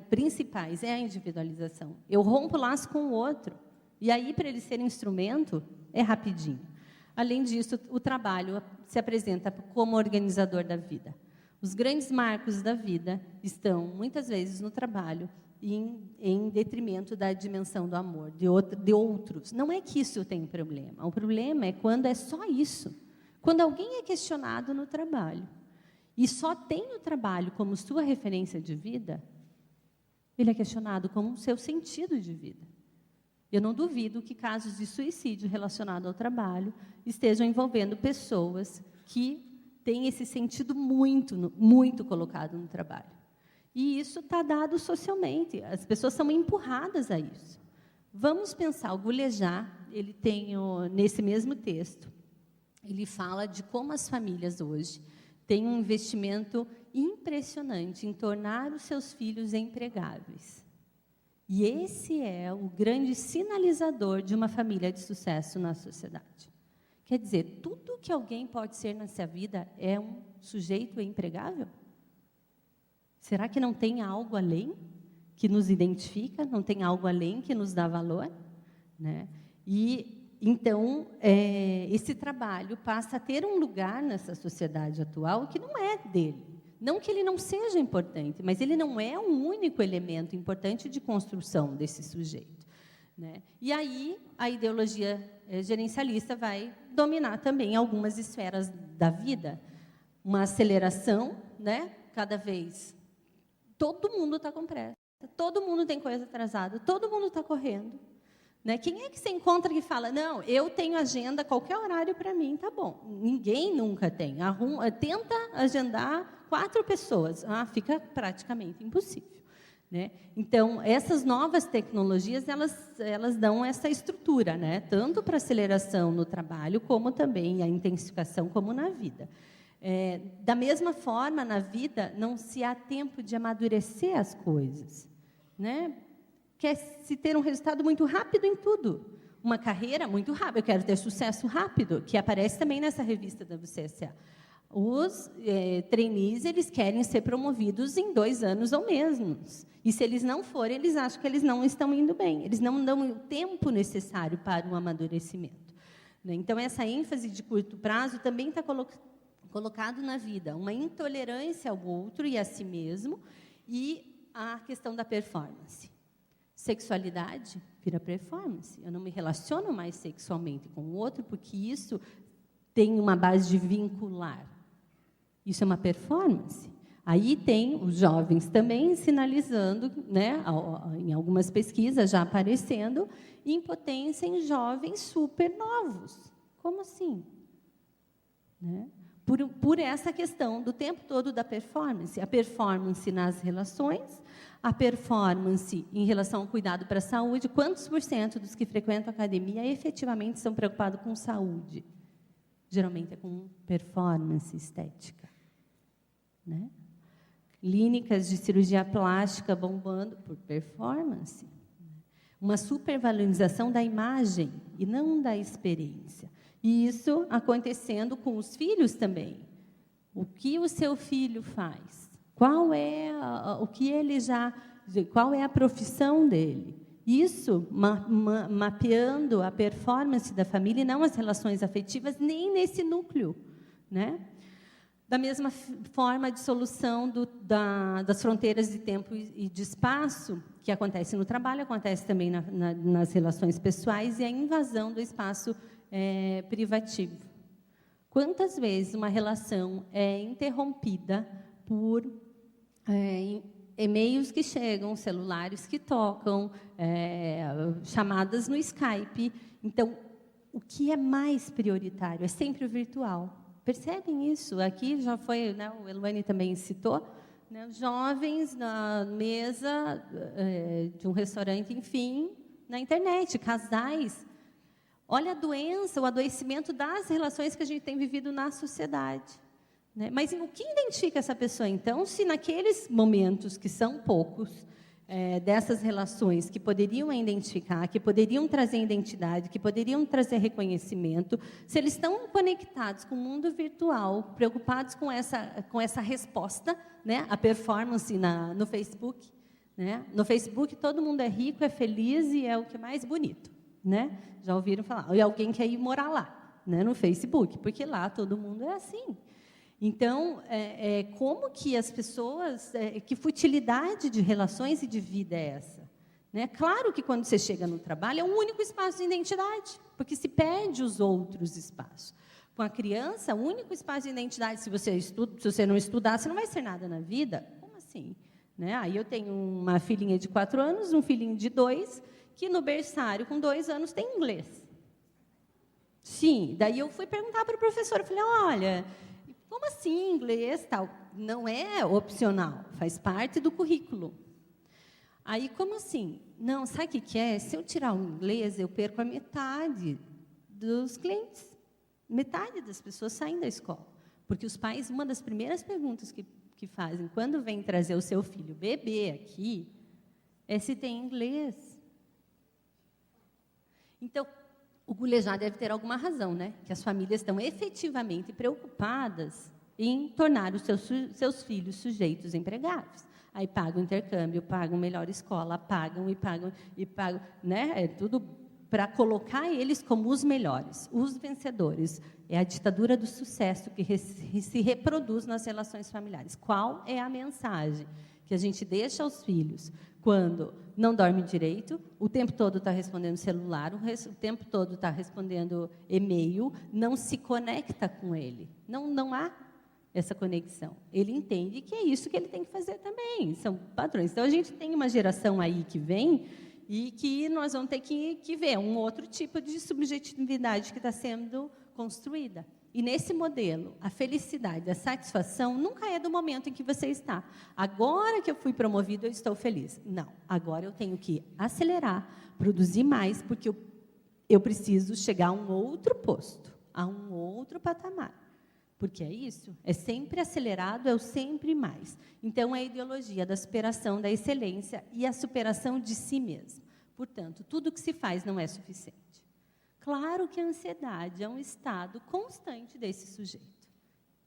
principais é a individualização. Eu rompo o laço com o outro. E aí, para ele ser instrumento, é rapidinho. Além disso, o trabalho se apresenta como organizador da vida. Os grandes marcos da vida estão, muitas vezes, no trabalho, em detrimento da dimensão do amor, de outros. Não é que isso tem problema. O problema é quando é só isso. Quando alguém é questionado no trabalho e só tem o trabalho como sua referência de vida, ele é questionado como seu sentido de vida. Eu não duvido que casos de suicídio relacionado ao trabalho estejam envolvendo pessoas que têm esse sentido muito colocado no trabalho. E isso está dado socialmente, as pessoas são empurradas a isso. Vamos pensar, o Goulejat, ele tem, nesse mesmo texto, ele fala de como as famílias hoje têm um investimento impressionante em tornar os seus filhos empregáveis. E esse é o grande sinalizador de uma família de sucesso na sociedade. Quer dizer, tudo que alguém pode ser nessa vida é um sujeito empregável? Será que não tem algo além que nos identifica? Não tem algo além que nos dá valor? Né? E Então, esse trabalho passa a ter um lugar nessa sociedade atual que não é dele. Não que ele não seja importante, mas ele não é um único elemento importante de construção desse sujeito, né? E aí, a ideologia gerencialista vai dominar também algumas esferas da vida. Uma aceleração, né? Cada vez. Todo mundo está com pressa, todo mundo tem coisa atrasada, todo mundo está correndo. Né? Quem é que você encontra que fala, não, eu tenho agenda, qualquer horário para mim, tá bom. Ninguém nunca tem. Tenta agendar 4 pessoas. Fica praticamente impossível. Né? Então, essas novas tecnologias, elas dão essa estrutura, né? Tanto para aceleração no trabalho, como também a intensificação, como na vida. Da mesma forma, na vida, não se há tempo de amadurecer as coisas. Né? Quer-se ter um resultado muito rápido em tudo. Uma carreira muito rápida. Eu quero ter sucesso rápido, que aparece também nessa revista da CSA. Os trainees, eles querem ser promovidos em 2 anos ou menos. E se eles não forem, eles acham que eles não estão indo bem. Eles não dão o tempo necessário para um amadurecimento. Então, essa ênfase de curto prazo também está colocado na vida. Uma intolerância ao outro e a si mesmo, e a questão da performance. Sexualidade vira performance. Eu não me relaciono mais sexualmente com o outro, porque isso tem uma base de vincular. Isso é uma performance. Aí tem os jovens também sinalizando, né, em algumas pesquisas já aparecendo, impotência em jovens super novos. Como assim? Né? Por essa questão do tempo todo da performance. A performance nas relações, a performance em relação ao cuidado para a saúde. Quantos % dos que frequentam a academia efetivamente são preocupados com saúde? Geralmente é com performance estética. Né? Clínicas de cirurgia plástica bombando por performance. Uma supervalorização da imagem e não da experiência. E isso acontecendo com os filhos também. O que o seu filho faz? Qual é a profissão dele? Isso mapeando a performance da família e não as relações afetivas, nem nesse núcleo. Né? Da mesma forma, a dissolução das fronteiras de tempo e de espaço, que acontece no trabalho, acontece também nas relações pessoais, e a invasão do espaço privativo. Quantas vezes uma relação é interrompida por e-mails que chegam, celulares que tocam, chamadas no Skype? Então, o que é mais prioritário? É sempre o virtual. Percebem isso? Aqui já foi, né, o Eluane também citou, né, jovens na mesa de um restaurante, enfim, na internet, casais. Olha a doença, o adoecimento das relações que a gente tem vivido na sociedade. Né? Mas o que identifica essa pessoa, então, se naqueles momentos, que são poucos, dessas relações que poderiam identificar, que poderiam trazer identidade, que poderiam trazer reconhecimento, se eles estão conectados com o mundo virtual, preocupados com essa resposta, né, a performance no Facebook. Né? No Facebook, todo mundo é rico, é feliz e é o que é mais bonito. Né? Já ouviram falar? E alguém quer ir morar lá, né, no Facebook, porque lá todo mundo é assim. Então, como que as pessoas... que futilidade de relações e de vida é essa? Né? Claro que quando você chega no trabalho, é um único espaço de identidade, porque se perde os outros espaços. Com a criança, o único espaço de identidade, se você não estudar, você não vai ser nada na vida. Como assim? Né? Aí eu tenho uma filhinha de 4 anos, um filhinho de 2, que no berçário, com 2 anos, tem inglês. Sim, daí eu fui perguntar para o professor, eu falei, olha... Como assim inglês tal? Não é opcional, faz parte do currículo. Aí, como assim? Não, sabe o que é? Se eu tirar o inglês, eu perco a metade dos clientes. Metade das pessoas saem da escola. Porque os pais, uma das primeiras perguntas que fazem, quando vem trazer o seu filho bebê aqui, é se tem inglês. Então, o Goulejá deve ter alguma razão, né? Que as famílias estão efetivamente preocupadas em tornar os seus filhos sujeitos empregáveis. Aí pagam intercâmbio, pagam melhor escola, pagam, né? É tudo para colocar eles como os melhores, os vencedores. É a ditadura do sucesso que se reproduz nas relações familiares. Qual é a mensagem que a gente deixa aos filhos quando não dorme direito, o tempo todo está respondendo celular, o tempo todo está respondendo e-mail, não se conecta com ele. Não há essa conexão. Ele entende que é isso que ele tem que fazer também. São padrões. Então, a gente tem uma geração aí que vem e que nós vamos ter que ver um outro tipo de subjetividade que está sendo construída. E nesse modelo, a felicidade, a satisfação nunca é do momento em que você está. Agora que eu fui promovido, eu estou feliz. Não, agora eu tenho que acelerar, produzir mais, porque eu preciso chegar a um outro posto, a um outro patamar. Porque é isso, é sempre acelerado, é o sempre mais. Então, é a ideologia da superação da excelência e a superação de si mesmo. Portanto, tudo que se faz não é suficiente. Claro que a ansiedade é um estado constante desse sujeito.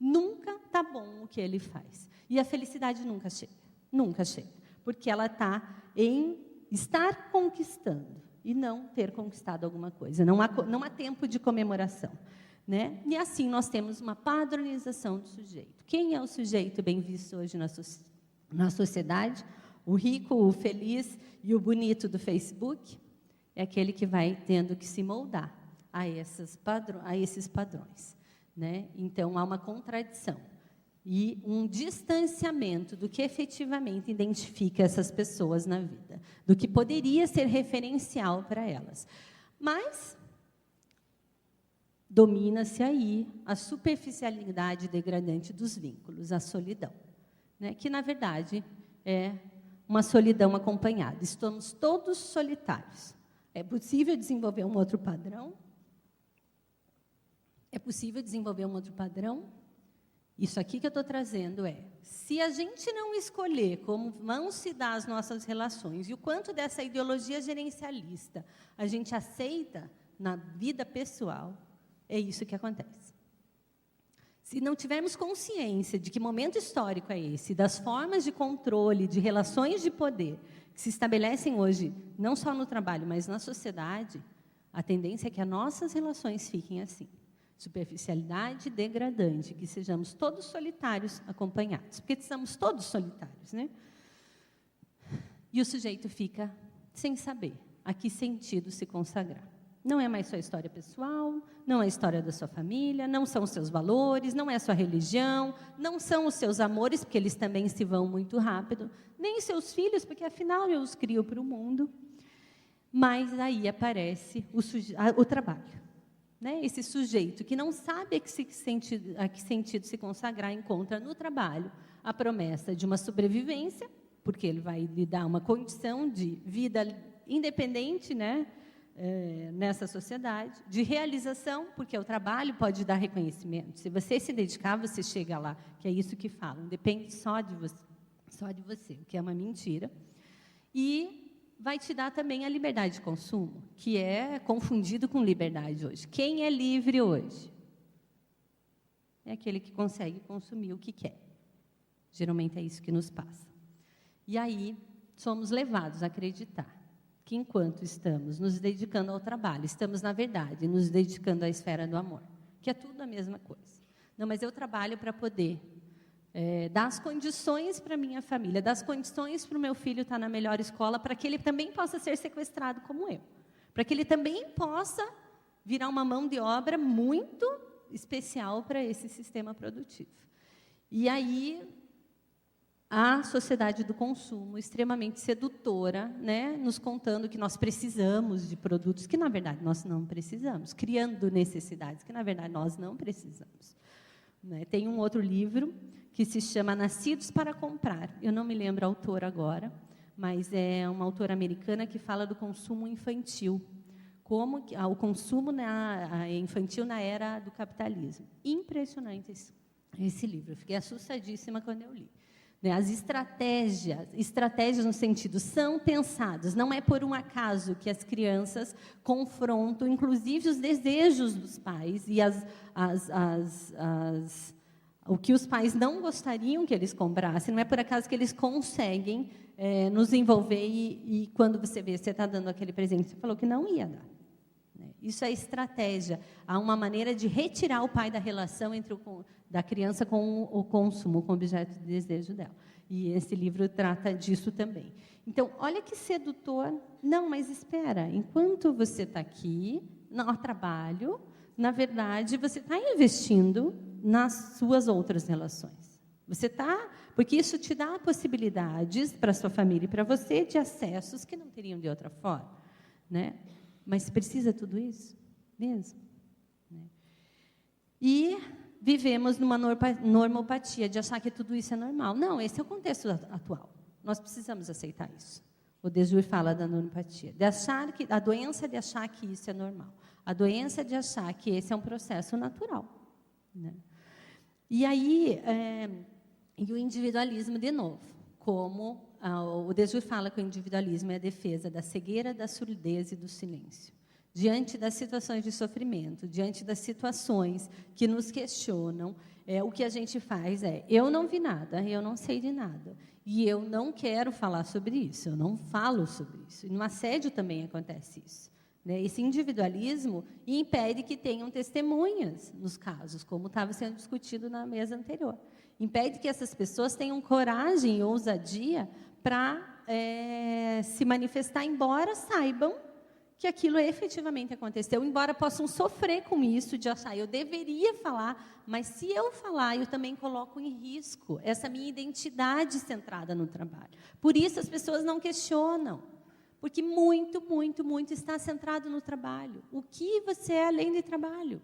Nunca está bom o que ele faz. E a felicidade nunca chega. Porque ela está em estar conquistando e não ter conquistado alguma coisa. Não há tempo de comemoração. Né? E assim nós temos uma padronização do sujeito. Quem é o sujeito bem visto hoje na sociedade? O rico, o feliz e o bonito do Facebook? É aquele que vai tendo que se moldar a esses padrões. Né? Então, há uma contradição e um distanciamento do que efetivamente identifica essas pessoas na vida, do que poderia ser referencial para elas. Mas domina-se aí a superficialidade degradante dos vínculos, a solidão, né? Que, na verdade, é uma solidão acompanhada. Estamos todos solitários. É possível desenvolver um outro padrão? É possível desenvolver um outro padrão? Isso aqui que eu estou trazendo se a gente não escolher como vão se dar as nossas relações e o quanto dessa ideologia gerencialista a gente aceita na vida pessoal, é isso que acontece. Se não tivermos consciência de que momento histórico é esse, das formas de controle, de relações de poder que se estabelecem hoje, não só no trabalho, mas na sociedade, a tendência é que as nossas relações fiquem assim. Superficialidade degradante, que sejamos todos solitários acompanhados, porque estamos todos solitários, né? E o sujeito fica sem saber a que sentido se consagrar. Não é mais sua história pessoal, não é a história da sua família, não são os seus valores, não é a sua religião, não são os seus amores, porque eles também se vão muito rápido, nem os seus filhos, porque afinal eu os crio para o mundo. Mas aí aparece o trabalho. Né? Esse sujeito que não sabe a que sentido se consagrar, encontra no trabalho a promessa de uma sobrevivência, porque ele vai lhe dar uma condição de vida independente, né? Nessa sociedade, de realização, porque o trabalho pode dar reconhecimento. Se você se dedicar, você chega lá, que é isso que falam, depende só de você, o que é uma mentira. E vai te dar também a liberdade de consumo, que é confundido com liberdade hoje. Quem é livre hoje? É aquele que consegue consumir o que quer. Geralmente é isso que nos passa. E aí, somos levados a acreditar que, enquanto estamos nos dedicando ao trabalho, estamos, na verdade, nos dedicando à esfera do amor, que é tudo a mesma coisa. Não, mas eu trabalho para poder dar as condições para a minha família, dar as condições para o meu filho estar na melhor escola, para que ele também possa ser sequestrado como eu, para que ele também possa virar uma mão de obra muito especial para esse sistema produtivo. E aí, a sociedade do consumo, extremamente sedutora, né, nos contando que nós precisamos de produtos que, na verdade, nós não precisamos, criando necessidades que, na verdade, nós não precisamos. Né? Tem um outro livro que se chama Nascidos para Comprar. Eu não me lembro a autora agora, mas é uma autora americana que fala do consumo infantil, como o consumo infantil na era do capitalismo. Impressionante esse livro. Eu fiquei assustadíssima quando eu li. As estratégias no sentido, são pensadas, não é por um acaso que as crianças confrontam, inclusive, os desejos dos pais e o que os pais não gostariam que eles comprassem, não é por acaso que eles conseguem nos envolver e quando você vê, você está dando aquele presente, você falou que não ia dar. Isso é estratégia. Há uma maneira de retirar o pai da relação da criança com o consumo, com o objeto de desejo dela. E esse livro trata disso também. Então, olha que sedutor. Não, mas espera, enquanto você está aqui, no trabalho, na verdade, você está investindo nas suas outras relações. Você está... Porque isso te dá possibilidades para a sua família e para você de acessos que não teriam de outra forma, né? Mas precisa tudo isso mesmo? Né? E vivemos numa normopatia de achar que tudo isso é normal. Não, esse é o contexto atual. Nós precisamos aceitar isso. O Desjur fala da normopatia, de achar que a doença de achar que isso é normal, a doença de achar que esse é um processo natural, né? E aí e o individualismo de novo, como o Desjur fala que o individualismo é a defesa da cegueira, da surdez e do silêncio. Diante das situações de sofrimento, diante das situações que nos questionam, o que a gente faz eu não vi nada, eu não sei de nada, e eu não quero falar sobre isso, eu não falo sobre isso. E no assédio também acontece isso, né? Esse individualismo impede que tenham testemunhas nos casos, como estava sendo discutido na mesa anterior. Impede que essas pessoas tenham coragem e ousadia para se manifestar, embora saibam que aquilo efetivamente aconteceu, embora possam sofrer com isso, de achar, eu deveria falar, mas se eu falar, eu também coloco em risco essa minha identidade centrada no trabalho. Por isso as pessoas não questionam, porque muito, muito, muito está centrado no trabalho. O que você é além de trabalho?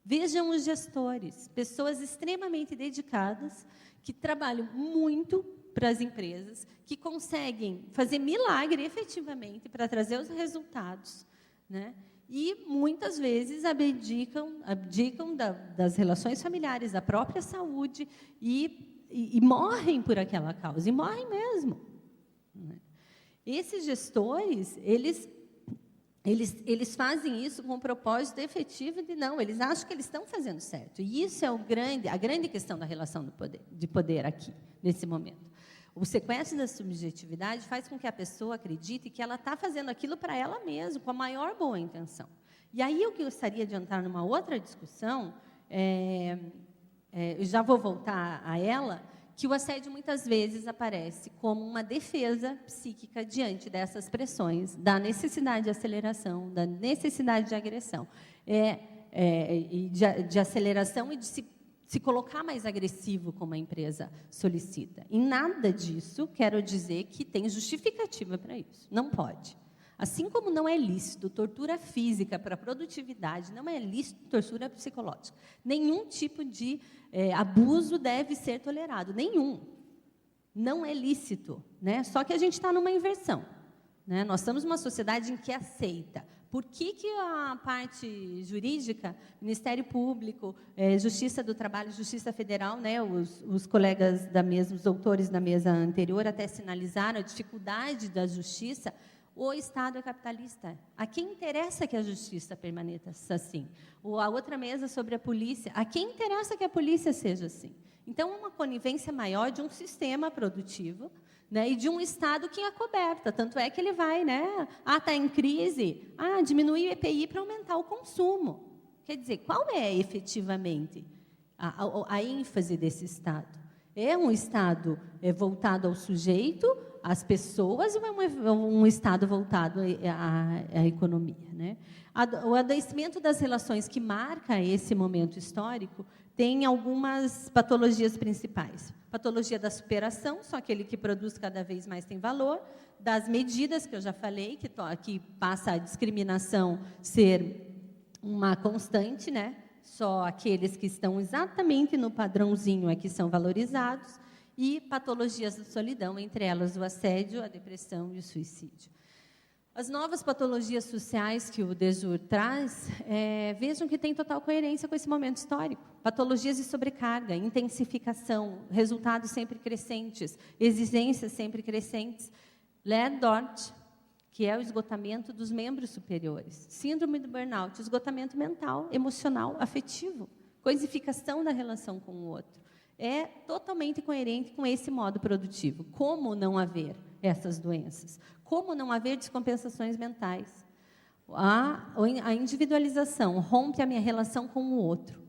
Vejam os gestores, pessoas extremamente dedicadas, que trabalham muito para as empresas, que conseguem fazer milagre efetivamente para trazer os resultados, né? E muitas vezes abdicam das relações familiares, da própria saúde e morrem por aquela causa, e morrem mesmo, né? Esses gestores, eles fazem isso com o propósito efetivo eles acham que eles estão fazendo certo. E isso é a grande questão da relação de poder aqui, nesse momento. O sequestro da subjetividade faz com que a pessoa acredite que ela está fazendo aquilo para ela mesma, com a maior boa intenção. E aí eu gostaria de entrar numa outra discussão, eu já vou voltar a ela, que o assédio muitas vezes aparece como uma defesa psíquica diante dessas pressões, da necessidade de aceleração, da necessidade de agressão, de aceleração e de se colocar mais agressivo como a empresa solicita. Em nada disso, quero dizer que tem justificativa para isso. Não pode. Assim como não é lícito tortura física para a produtividade, não é lícito tortura psicológica. Nenhum tipo de abuso deve ser tolerado. Nenhum. Não é lícito, né? Só que a gente está numa inversão, né? Nós estamos numa sociedade em que aceita. Por que a parte jurídica, Ministério Público, Justiça do Trabalho, Justiça Federal, né, os colegas da mesa, os autores da mesa anterior até sinalizaram a dificuldade da justiça? O Estado é capitalista. A quem interessa que a justiça permaneça assim? Ou a outra mesa sobre a polícia, a quem interessa que a polícia seja assim? Então, uma conivência maior de um sistema produtivo, né, e de um Estado que é coberta. Tanto é que ele vai, né? Está em crise, diminuir o EPI para aumentar o consumo. Quer dizer, qual é efetivamente a ênfase desse Estado? É um Estado voltado ao sujeito, às pessoas, ou é um Estado voltado à economia, né? O adoecimento das relações que marca esse momento histórico tem algumas patologias principais. Patologia da superação, só aquele que produz cada vez mais tem valor. Das medidas, que eu já falei, que passa a discriminação ser uma constante, né? Só aqueles que estão exatamente no padrãozinho é que são valorizados. E patologias da solidão, entre elas o assédio, a depressão e o suicídio. As novas patologias sociais que o Desjur traz, vejam que tem total coerência com esse momento histórico. Patologias de sobrecarga, intensificação, resultados sempre crescentes, exigências sempre crescentes. Lerdort, que é o esgotamento dos membros superiores. Síndrome do burnout, esgotamento mental, emocional, afetivo. Coisificação da relação com o outro. É totalmente coerente com esse modo produtivo. Como não haver essas doenças? Como não haver descompensações mentais? A individualização rompe a minha relação com o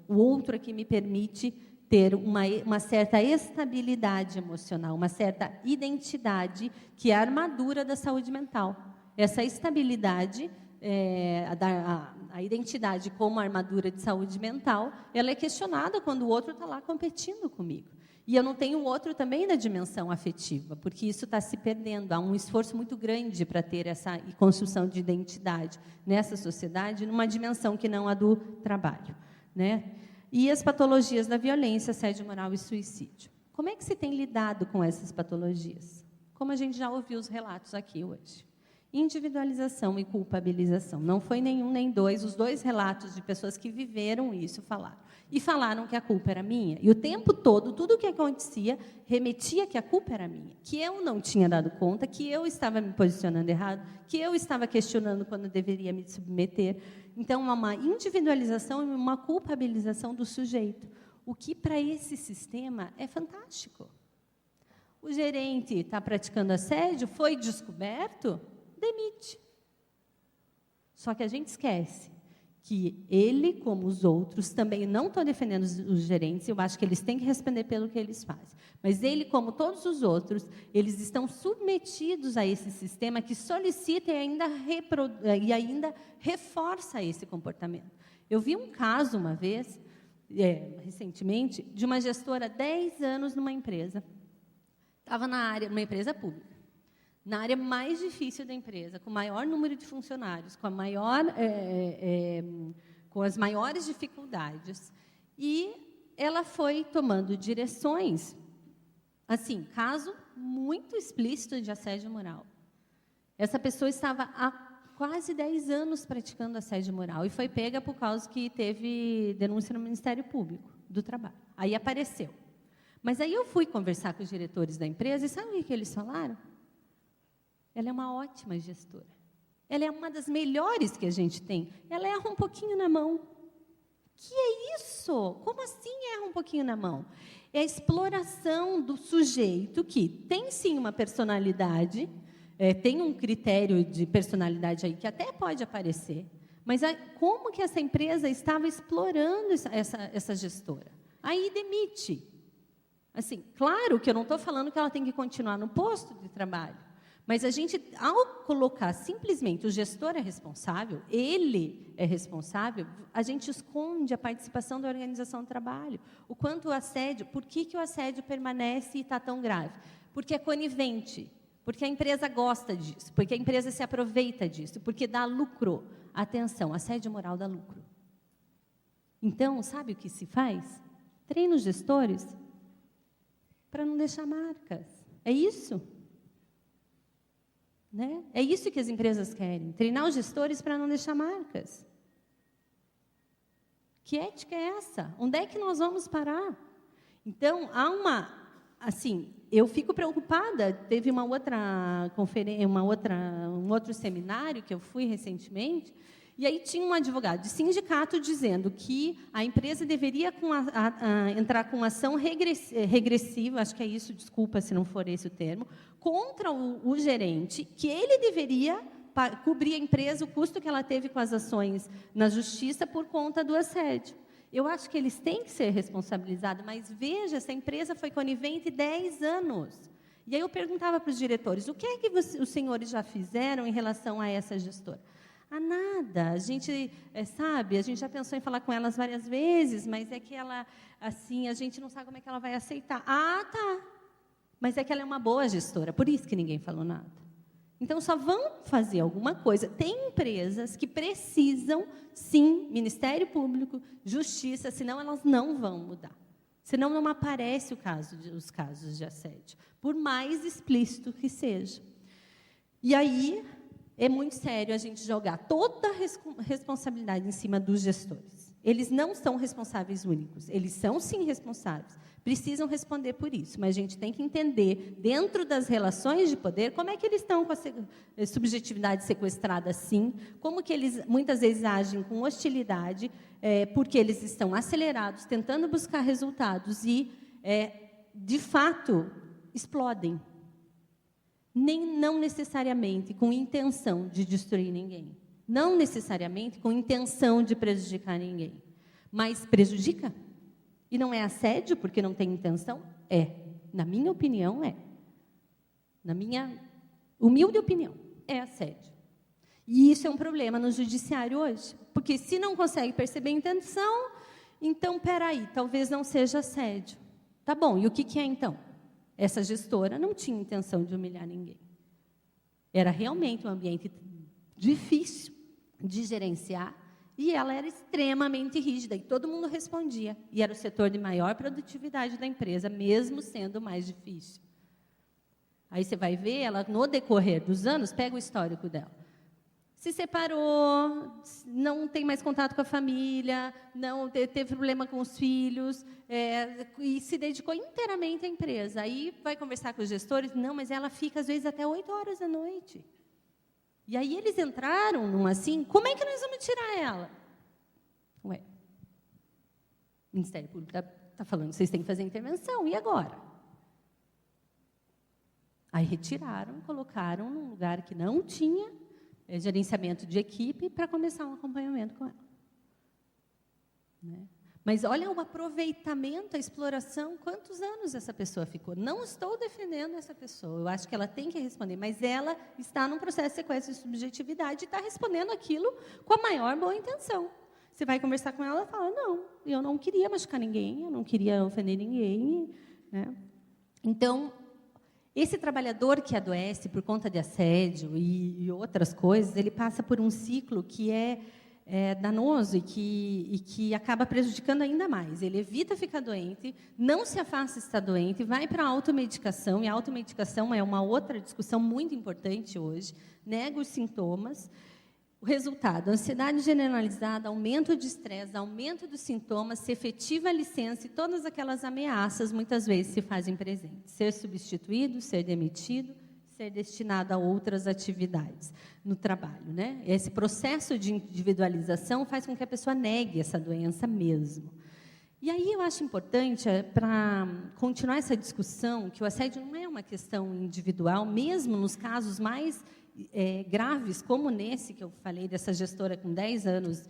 outro é que me permite ter uma certa estabilidade emocional, uma certa identidade, que é a armadura da saúde mental. Essa estabilidade, a identidade como armadura de saúde mental, ela é questionada quando o outro está lá competindo comigo. E eu não tenho o outro também na dimensão afetiva, porque isso está se perdendo. Há um esforço muito grande para ter essa construção de identidade nessa sociedade, numa dimensão que não a do trabalho, né? E as patologias da violência, assédio moral e suicídio. Como é que se tem lidado com essas patologias? Como a gente já ouviu os relatos aqui hoje. Individualização e culpabilização. Não foi nenhum nem dois. Os 2 relatos de pessoas que viveram isso falaram. E falaram que a culpa era minha. E o tempo todo, tudo o que acontecia, remetia que a culpa era minha. Que eu não tinha dado conta, que eu estava me posicionando errado, que eu estava questionando quando deveria me submeter. Então, há uma individualização e uma culpabilização do sujeito. O que, para esse sistema, é fantástico. O gerente está praticando assédio, foi descoberto, demite. Só que a gente esquece que ele, como os outros, também não estou defendendo os gerentes, eu acho que eles têm que responder pelo que eles fazem. Mas ele, como todos os outros, eles estão submetidos a esse sistema que solicita e ainda reforça esse comportamento. Eu vi um caso uma vez, recentemente, de uma gestora 10 anos numa empresa. Estava numa empresa pública. Na área mais difícil da empresa, com o maior número de funcionários, com as maiores dificuldades. E ela foi tomando direções, assim, caso muito explícito de assédio moral. Essa pessoa estava há quase 10 anos praticando assédio moral e foi pega por causa que teve denúncia no Ministério Público do Trabalho. Aí apareceu. Mas aí eu fui conversar com os diretores da empresa e sabe o que eles falaram? Ela é uma ótima gestora. Ela é uma das melhores que a gente tem. Ela erra um pouquinho na mão. Que é isso? Como assim erra um pouquinho na mão? É a exploração do sujeito que tem, sim, uma personalidade, tem um critério de personalidade aí que até pode aparecer, mas como que essa empresa estava explorando essa gestora? Aí demite. Assim, claro que eu não estou falando que ela tem que continuar no posto de trabalho, mas a gente, ao colocar simplesmente o gestor é responsável, ele é responsável, a gente esconde a participação da organização do trabalho. O quanto o assédio, por que o assédio permanece e está tão grave? Porque é conivente, porque a empresa gosta disso, porque a empresa se aproveita disso, porque dá lucro. Atenção, assédio moral dá lucro. Então, sabe o que se faz? Treina os gestores para não deixar marcas. É isso. Né? É isso que as empresas querem, treinar os gestores para não deixar marcas. Que ética é essa? Onde é que nós vamos parar? Então, eu fico preocupada, teve uma outra conferência, um outro seminário que eu fui recentemente, e aí tinha um advogado de sindicato dizendo que a empresa deveria entrar com ação regressiva, acho que é isso, desculpa se não for esse o termo, contra o gerente, que ele deveria cobrir a empresa o custo que ela teve com as ações na justiça por conta do assédio. Eu acho que eles têm que ser responsabilizados, mas veja, essa empresa foi conivente 10 anos. E aí eu perguntava para os diretores, o que é que os senhores já fizeram em relação a essa gestora? Nada. A gente, a gente já pensou em falar com elas várias vezes, mas é que ela, assim, a gente não sabe como é que ela vai aceitar. Tá. Mas é que ela é uma boa gestora, por isso que ninguém falou nada. Então, só vão fazer alguma coisa. Tem empresas que precisam, sim, Ministério Público, Justiça, senão elas não vão mudar. Senão não aparece os casos de assédio, por mais explícito que seja. E aí, é muito sério a gente jogar toda a responsabilidade em cima dos gestores. Eles não são responsáveis únicos, eles são, sim, responsáveis. Precisam responder por isso, mas a gente tem que entender, dentro das relações de poder, como é que eles estão com a subjetividade sequestrada, sim, como que eles, muitas vezes, agem com hostilidade, porque eles estão acelerados, tentando buscar resultados e, de fato, explodem. Não necessariamente com intenção de destruir ninguém. Não necessariamente com intenção de prejudicar ninguém. Mas prejudica? E não é assédio porque não tem intenção? É. Na minha opinião, é. Na minha humilde opinião, é assédio. E isso é um problema no judiciário hoje. Porque se não consegue perceber a intenção, então, peraí, talvez não seja assédio. Tá bom, e o que é então? Essa gestora não tinha intenção de humilhar ninguém. Era realmente um ambiente difícil de gerenciar e ela era extremamente rígida e todo mundo respondia. E era o setor de maior produtividade da empresa, mesmo sendo mais difícil. Aí você vai ver, ela, no decorrer dos anos, pega o histórico dela. Se separou, não tem mais contato com a família, não teve problema com os filhos, e se dedicou inteiramente à empresa. Aí vai conversar com os gestores, não, mas ela fica, às vezes, até 8 horas da noite. E aí eles entraram num assim, como é que nós vamos tirar ela? Ué, o Ministério Público está falando, vocês têm que fazer intervenção, e agora? Aí retiraram, colocaram num lugar que não tinha gerenciamento de equipe para começar um acompanhamento com ela. Né? Mas olha o aproveitamento, a exploração, quantos anos essa pessoa ficou. Não estou defendendo essa pessoa, eu acho que ela tem que responder, mas ela está num processo de sequestro de subjetividade e está respondendo aquilo com a maior boa intenção. Você vai conversar com ela, ela fala, não, eu não queria machucar ninguém, eu não queria ofender ninguém. Né? Então, esse trabalhador que adoece por conta de assédio e outras coisas, ele passa por um ciclo que é danoso e que acaba prejudicando ainda mais. Ele evita ficar doente, não se afasta de estar doente, vai para a automedicação, e a automedicação é uma outra discussão muito importante hoje, nega os sintomas. O resultado, ansiedade generalizada, aumento de estresse, aumento dos sintomas, se efetiva a licença e todas aquelas ameaças muitas vezes se fazem presentes. Ser substituído, ser demitido, ser destinado a outras atividades no trabalho. Né? Esse processo de individualização faz com que a pessoa negue essa doença mesmo. E aí eu acho importante, para continuar essa discussão, que o assédio não é uma questão individual, mesmo nos casos mais graves, como nesse que eu falei, dessa gestora com 10 anos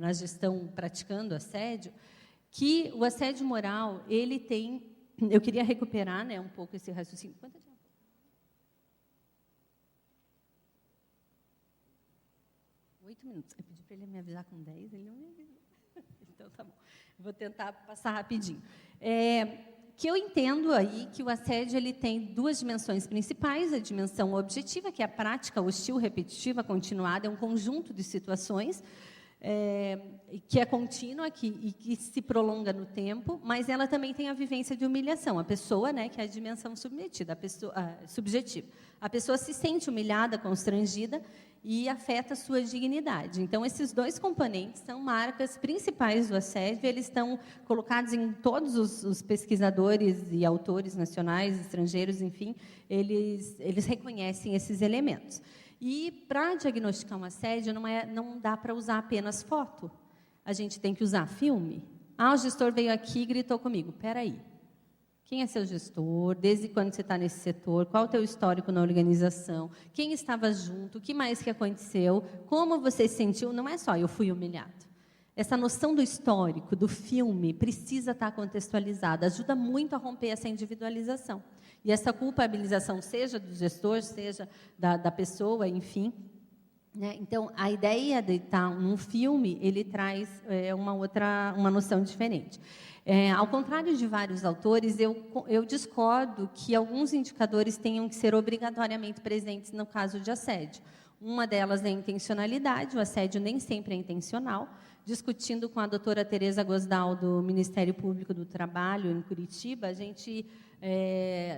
na gestão praticando assédio, que o assédio moral, ele tem... Eu queria recuperar, né, um pouco esse raciocínio. Quanto tempo? 8 minutos. Eu pedi para ele me avisar com 10, ele não me avisou. Então, tá bom. Vou tentar passar rapidinho. Que eu entendo aí que o assédio ele tem duas dimensões principais, a dimensão objetiva, que é a prática hostil, repetitiva, continuada, é um conjunto de situações que é contínua e que se prolonga no tempo, mas ela também tem a vivência de humilhação, a pessoa, né, que é a dimensão submetida, subjetiva. A pessoa se sente humilhada, constrangida, e afeta a sua dignidade. Então, esses dois componentes são marcas principais do assédio, eles estão colocados em todos os pesquisadores e autores nacionais, estrangeiros, enfim, eles reconhecem esses elementos. E, para diagnosticar um assédio, não dá para usar apenas foto. A gente tem que usar filme. O gestor veio aqui e gritou comigo, peraí, quem é seu gestor? Desde quando você está nesse setor? Qual é o teu histórico na organização? Quem estava junto? O que mais que aconteceu? Como você se sentiu? Não é só eu fui humilhado. Essa noção do histórico, do filme, precisa estar contextualizada. Ajuda muito a romper essa individualização. E essa culpabilização, seja do gestor, seja da pessoa, enfim. Né? Então, a ideia de estar num filme, ele traz uma noção diferente. Ao contrário de vários autores, eu discordo que alguns indicadores tenham que ser obrigatoriamente presentes no caso de assédio. Uma delas é a intencionalidade, o assédio nem sempre é intencional. Discutindo com a doutora Tereza Gosdal, do Ministério Público do Trabalho, em Curitiba, a gente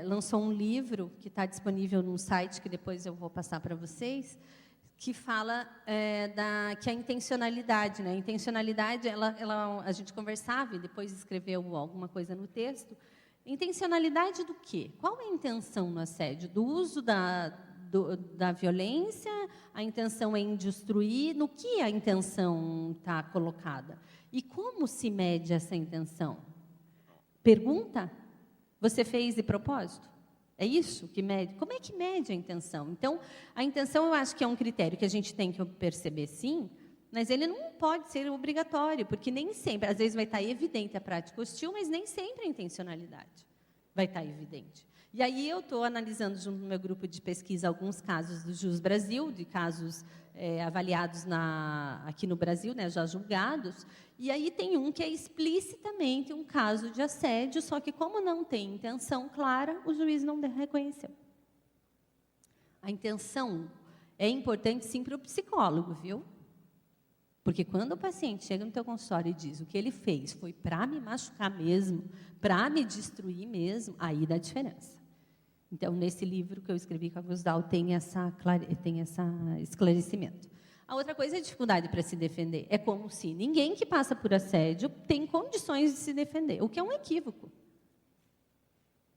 lançou um livro que está disponível num site, que depois eu vou passar para vocês, que fala que a intencionalidade, né? A intencionalidade, a gente conversava e depois escreveu alguma coisa no texto. Intencionalidade do quê? Qual é a intenção no assédio? Do uso da violência? A intenção é em destruir? No que a intenção está colocada? E como se mede essa intenção? Pergunta? Você fez de propósito? É isso que mede? Como é que mede a intenção? Então, a intenção eu acho que é um critério que a gente tem que perceber, sim, mas ele não pode ser obrigatório, porque nem sempre, às vezes vai estar evidente a prática hostil, mas nem sempre a intencionalidade vai estar evidente. E aí eu estou analisando junto no meu grupo de pesquisa alguns casos do Jus Brasil, de casos avaliados aqui no Brasil, né, já julgados, e aí tem um que é explicitamente um caso de assédio, só que como não tem intenção clara, o juiz não reconheceu. A intenção é importante sim para o psicólogo, viu? Porque quando o paciente chega no teu consultório e diz o que ele fez foi para me machucar mesmo, para me destruir mesmo, aí dá diferença. Então, nesse livro que eu escrevi com a Gusdal, tem esse esclarecimento. A outra coisa é a dificuldade para se defender. É como se ninguém que passa por assédio tem condições de se defender, o que é um equívoco.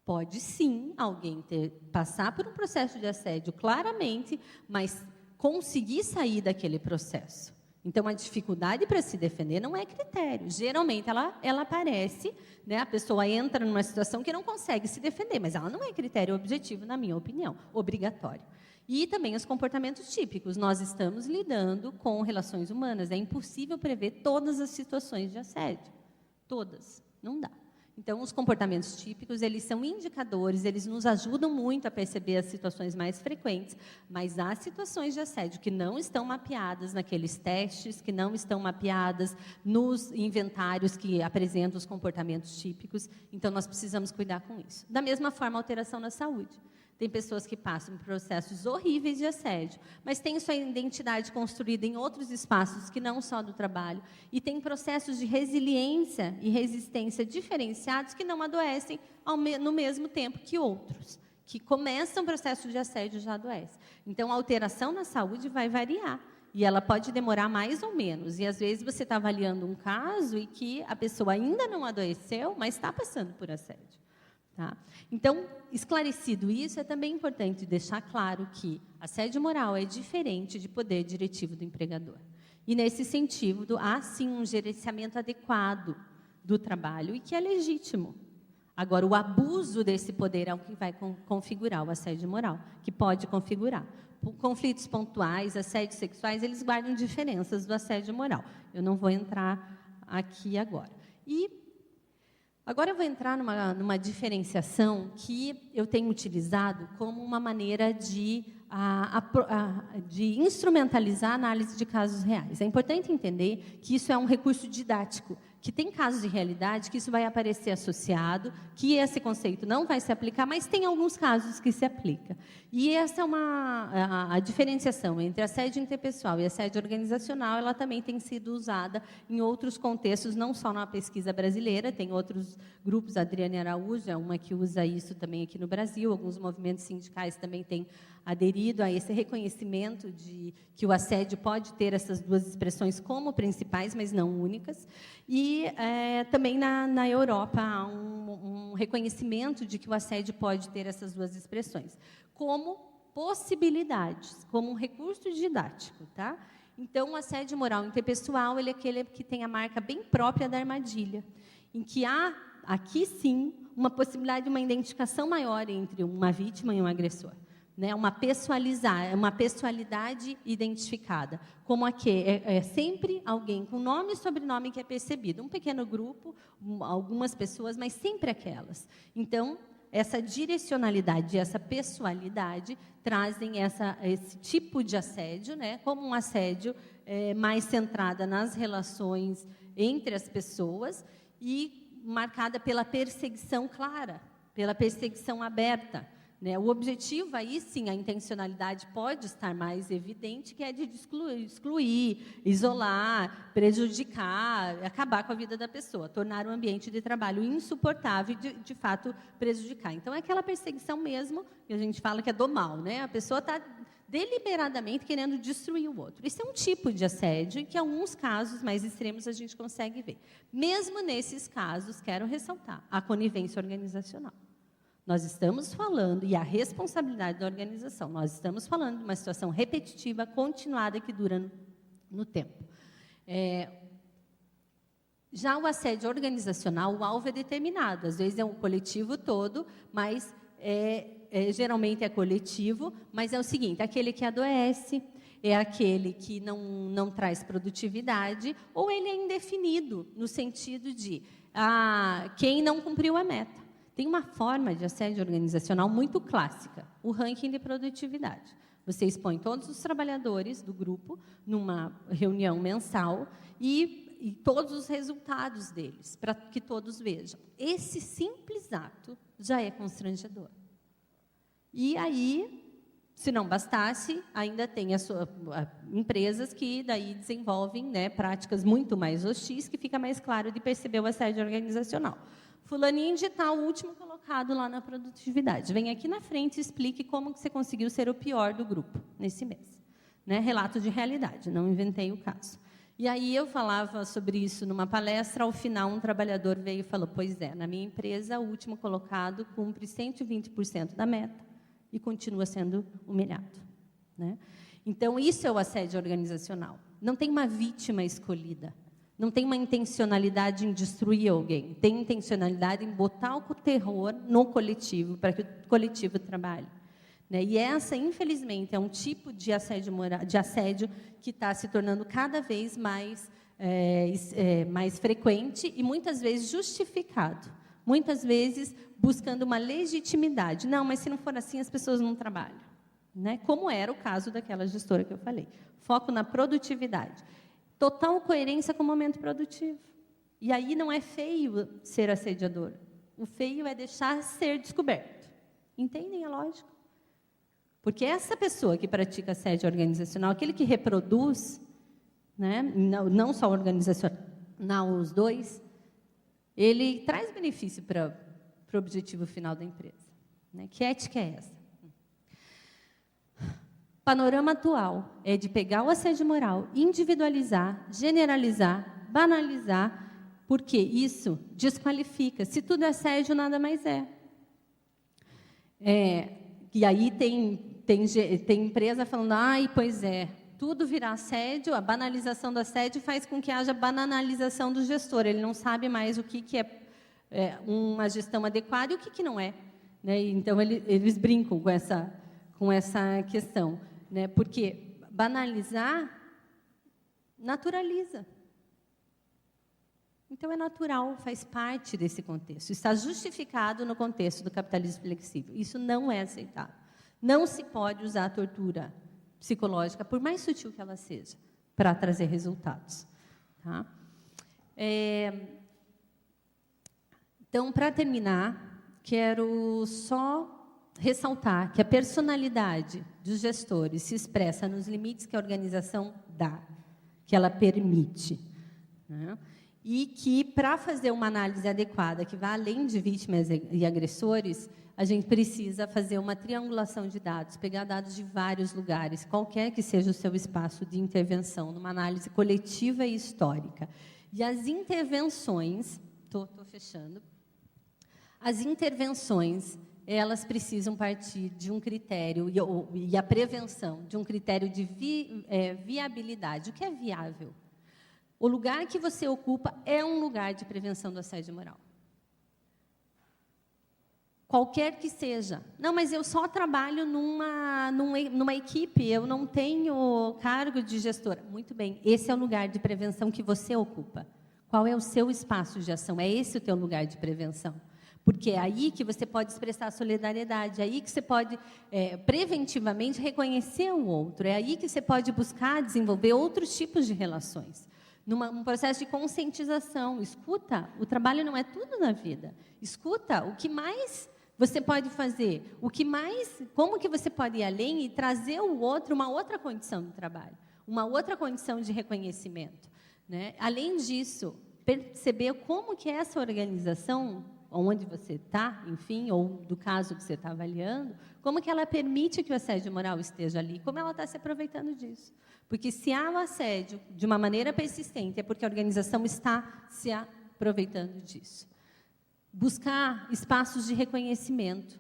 Pode, sim, alguém passar por um processo de assédio claramente, mas conseguir sair daquele processo. Então, a dificuldade para se defender não é critério. Geralmente, ela aparece, né, a pessoa entra numa situação que não consegue se defender, mas ela não é critério objetivo, na minha opinião, obrigatório. E também os comportamentos típicos. Nós estamos lidando com relações humanas. É impossível prever todas as situações de assédio. Todas. Não dá. Então, os comportamentos típicos, eles são indicadores, eles nos ajudam muito a perceber as situações mais frequentes, mas há situações de assédio que não estão mapeadas naqueles testes, que não estão mapeadas nos inventários que apresentam os comportamentos típicos, então nós precisamos cuidar com isso. Da mesma forma, alteração na saúde. Tem pessoas que passam por processos horríveis de assédio, mas têm sua identidade construída em outros espaços que não só do trabalho, e tem processos de resiliência e resistência diferenciados que não adoecem no mesmo tempo que outros, que começam o processo de assédio e já adoecem. Então, a alteração na saúde vai variar, e ela pode demorar mais ou menos. E, às vezes, você está avaliando um caso e que a pessoa ainda não adoeceu, mas está passando por assédio. Tá? Então, esclarecido isso, é também importante deixar claro que assédio moral é diferente de poder diretivo do empregador. E, nesse sentido, há, sim, um gerenciamento adequado do trabalho e que é legítimo. Agora, o abuso desse poder é o que vai configurar o assédio moral, que pode configurar. Conflitos pontuais, assédios sexuais, eles guardam diferenças do assédio moral. Eu não vou entrar aqui agora. E agora eu vou entrar numa diferenciação que eu tenho utilizado como uma maneira de instrumentalizar a análise de casos reais. É importante entender que isso é um recurso didático, que tem casos de realidade que isso vai aparecer associado, que esse conceito não vai se aplicar, mas tem alguns casos que se aplica. E essa é a diferenciação entre assédio interpessoal e assédio organizacional, ela também tem sido usada em outros contextos, não só na pesquisa brasileira, tem outros grupos, a Adriane Araújo é uma que usa isso também aqui no Brasil, alguns movimentos sindicais também têm aderido a esse reconhecimento de que o assédio pode ter essas duas expressões como principais, mas não únicas. E também na Europa há um reconhecimento de que o assédio pode ter essas duas expressões, como possibilidades, como um recurso didático. Tá? Então, o assédio moral interpessoal ele é aquele que tem a marca bem própria da armadilha, em que há, aqui sim, uma possibilidade de uma identificação maior entre uma vítima e um agressor. Né, uma pessoalidade identificada, como é sempre alguém com nome e sobrenome que é percebido, um pequeno grupo, algumas pessoas, mas sempre aquelas. Então, essa direcionalidade, essa pessoalidade trazem esse tipo de assédio, né, como um assédio mais centrada nas relações entre as pessoas e marcada pela perseguição clara, pela perseguição aberta. Né? O objetivo, aí sim, a intencionalidade pode estar mais evidente, que é de excluir, isolar, prejudicar, acabar com a vida da pessoa, tornar o ambiente de trabalho insuportável e, de fato, prejudicar. Então, é aquela perseguição mesmo, que a gente fala que é do mal. Né? A pessoa está deliberadamente querendo destruir o outro. Isso é um tipo de assédio, que em alguns casos mais extremos a gente consegue ver. Mesmo nesses casos, quero ressaltar, a conivência organizacional. Nós estamos falando, e a responsabilidade da organização, nós estamos falando de uma situação repetitiva, continuada, que dura no tempo. Já o assédio organizacional, o alvo é determinado, às vezes é um coletivo todo, mas geralmente é coletivo, mas é o seguinte, aquele que adoece, é aquele que não traz produtividade, ou ele é indefinido, no sentido de quem não cumpriu a meta. Tem uma forma de assédio organizacional muito clássica, o ranking de produtividade. Você expõe todos os trabalhadores do grupo numa reunião mensal e todos os resultados deles, para que todos vejam. Esse simples ato já é constrangedor. E aí, se não bastasse, ainda tem empresas que daí desenvolvem, né, práticas muito mais hostis, que fica mais claro de perceber o assédio organizacional. Fulaninho de tal, o último colocado lá na produtividade. Vem aqui na frente e explique como que você conseguiu ser o pior do grupo nesse mês. Né? Relato de realidade, não inventei o caso. E aí eu falava sobre isso numa palestra, ao final um trabalhador veio e falou, pois é, na minha empresa o último colocado cumpre 120% da meta e continua sendo humilhado. Né? Então, isso é o assédio organizacional. Não tem uma vítima escolhida. Não tem uma intencionalidade em destruir alguém. Tem intencionalidade em botar o terror no coletivo, para que o coletivo trabalhe. Né? E essa, infelizmente, é um tipo de assédio que está se tornando cada vez mais frequente e, muitas vezes, justificado. Muitas vezes, buscando uma legitimidade. Não, mas se não for assim, as pessoas não trabalham. Né? Como era o caso daquela gestora que eu falei. Foco na produtividade. Total coerência com o momento produtivo. E aí não é feio ser assediador. O feio é deixar ser descoberto. Entendem a lógica? Porque essa pessoa que pratica assédio organizacional, aquele que reproduz, né, não só organizacional, os dois, ele traz benefício para o objetivo final da empresa. Né? Que ética é essa? O panorama atual é de pegar o assédio moral, individualizar, generalizar, banalizar, porque isso desqualifica. Se tudo é assédio, nada mais é. E aí tem empresa falando, pois é, tudo virá assédio, a banalização do assédio faz com que haja banalização do gestor. Ele não sabe mais o que é uma gestão adequada e o que não é. Né? Então, eles brincam com essa questão. Né? Porque banalizar naturaliza. Então, é natural, faz parte desse contexto. Está justificado no contexto do capitalismo flexível. Isso não é aceitável. Não se pode usar a tortura psicológica, por mais sutil que ela seja, para trazer resultados. Tá? Então, para terminar, quero só ressaltar que a personalidade dos gestores se expressa nos limites que a organização dá, que ela permite. Né? E que, para fazer uma análise adequada, que vá além de vítimas e agressores, a gente precisa fazer uma triangulação de dados, pegar dados de vários lugares, qualquer que seja o seu espaço de intervenção, numa análise coletiva e histórica. E as intervenções, estou fechando, as intervenções, elas precisam partir de um critério, e a prevenção, de um critério de viabilidade. O que é viável? O lugar que você ocupa é um lugar de prevenção do assédio moral. Qualquer que seja. Não, mas eu só trabalho numa equipe, eu não tenho cargo de gestora. Muito bem, esse é o lugar de prevenção que você ocupa. Qual é o seu espaço de ação? É esse o teu lugar de prevenção. Porque é aí que você pode expressar solidariedade, é aí que você pode preventivamente reconhecer o outro, é aí que você pode buscar desenvolver outros tipos de relações. Um processo de conscientização. Escuta, o trabalho não é tudo na vida. Escuta, o que mais você pode fazer? Como que você pode ir além e trazer o outro uma outra condição do trabalho, uma outra condição de reconhecimento. Né? Além disso, perceber como que essa organização, onde você está, enfim, ou do caso que você está avaliando, como que ela permite que o assédio moral esteja ali, como ela está se aproveitando disso. Porque se há o assédio de uma maneira persistente, é porque a organização está se aproveitando disso. Buscar espaços de reconhecimento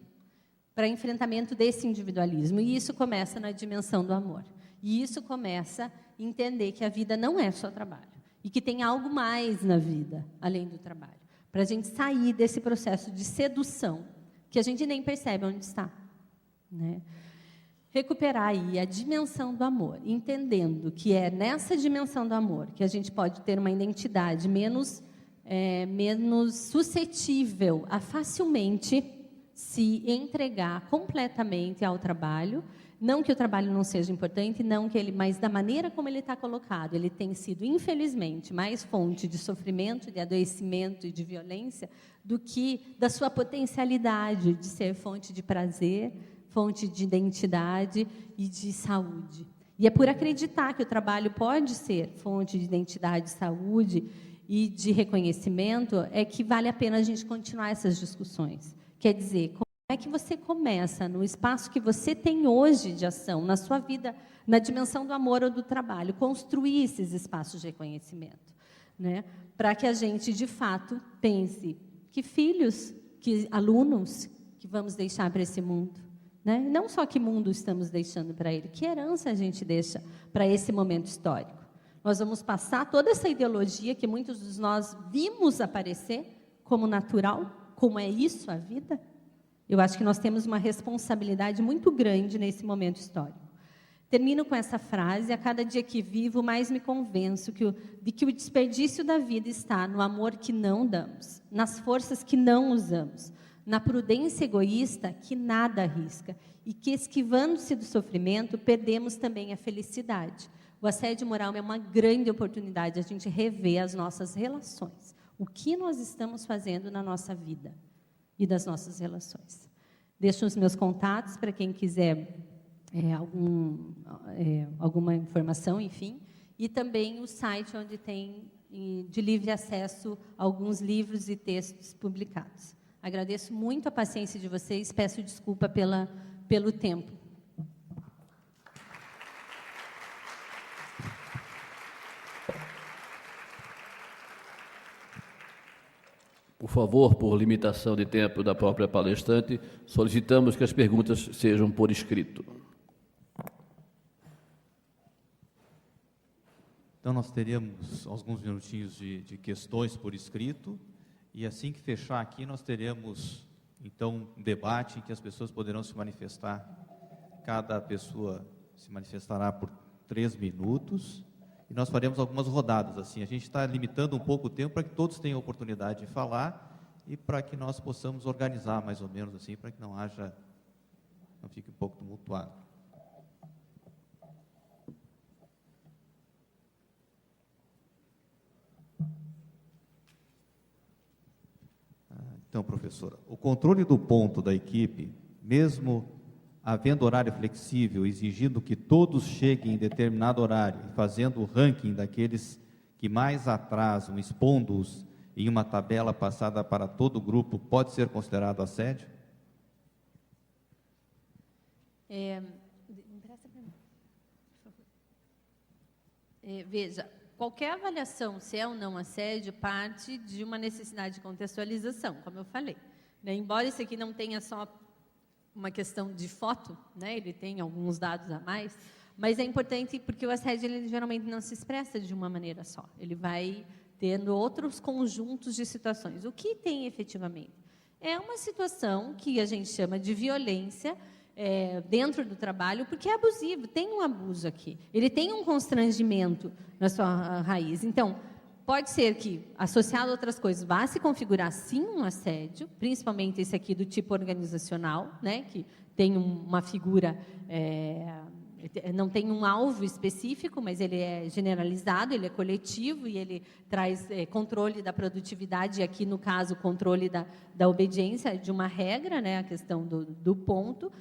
para enfrentamento desse individualismo. E isso começa na dimensão do amor. E isso começa a entender que a vida não é só trabalho. E que tem algo mais na vida, além do trabalho. Para a gente sair desse processo de sedução, que a gente nem percebe onde está. né? Recuperar aí a dimensão do amor, entendendo que é nessa dimensão do amor que a gente pode ter uma identidade menos suscetível a facilmente se entregar completamente ao trabalho. Não que o trabalho não seja importante, mas da maneira como ele está colocado, ele tem sido, infelizmente, mais fonte de sofrimento, de adoecimento e de violência do que da sua potencialidade de ser fonte de prazer, fonte de identidade e de saúde. E é por acreditar que o trabalho pode ser fonte de identidade, saúde e de reconhecimento é que vale a pena a gente continuar essas discussões. Quer dizer, como é que você começa no espaço que você tem hoje de ação, na sua vida, na dimensão do amor ou do trabalho, construir esses espaços de reconhecimento, né? Para que a gente, de fato, pense que filhos, que alunos que vamos deixar para esse mundo, né? Não só que mundo estamos deixando para ele, que herança a gente deixa para esse momento histórico. Nós vamos passar toda essa ideologia que muitos de nós vimos aparecer como natural, como é isso a vida? Eu acho que nós temos uma responsabilidade muito grande nesse momento histórico. Termino com essa frase: a cada dia que vivo, mais me convenço de que o desperdício da vida está no amor que não damos, nas forças que não usamos, na prudência egoísta que nada arrisca, e que, esquivando-se do sofrimento, perdemos também a felicidade. O assédio moral é uma grande oportunidade de a gente rever as nossas relações. O que nós estamos fazendo na nossa vida e das nossas relações. Deixo os meus contatos para quem quiser alguma informação, enfim, e também o site onde tem de livre acesso alguns livros e textos publicados. Agradeço muito a paciência de vocês, peço desculpa pelo tempo. Por favor, por limitação de tempo da própria palestrante, solicitamos que as perguntas sejam por escrito. Então, nós teremos alguns minutinhos de questões por escrito, e assim que fechar aqui, nós teremos, então, um debate em que as pessoas poderão se manifestar. Cada pessoa se manifestará por 3 minutos, e nós faremos algumas rodadas, assim. A gente está limitando um pouco o tempo para que todos tenham oportunidade de falar e para que nós possamos organizar mais ou menos assim, para que não fique um pouco tumultuado. Então, professora, o controle do ponto da equipe, mesmo havendo horário flexível, exigindo que todos cheguem em determinado horário, fazendo o ranking daqueles que mais atrasam, expondo-os em uma tabela passada para todo o grupo, pode ser considerado assédio? Empresta para mim, por favor. Veja, qualquer avaliação, se é ou não assédio, parte de uma necessidade de contextualização, como eu falei, né? Embora isso aqui não tenha só uma questão de foto, né? Ele tem alguns dados a mais, mas é importante porque o assédio ele geralmente não se expressa de uma maneira só. Ele vai tendo outros conjuntos de situações. O que tem efetivamente? É uma situação que a gente chama de violência dentro do trabalho, porque é abusivo, tem um abuso aqui. Ele tem um constrangimento na sua raiz. Então, pode ser que, associado a outras coisas, vá se configurar, sim, um assédio, principalmente esse aqui do tipo organizacional, né, que tem uma figura, não tem um alvo específico, mas ele é generalizado, ele é coletivo e ele traz controle da produtividade, e aqui, no caso, controle da obediência de uma regra, né, a questão do ponto,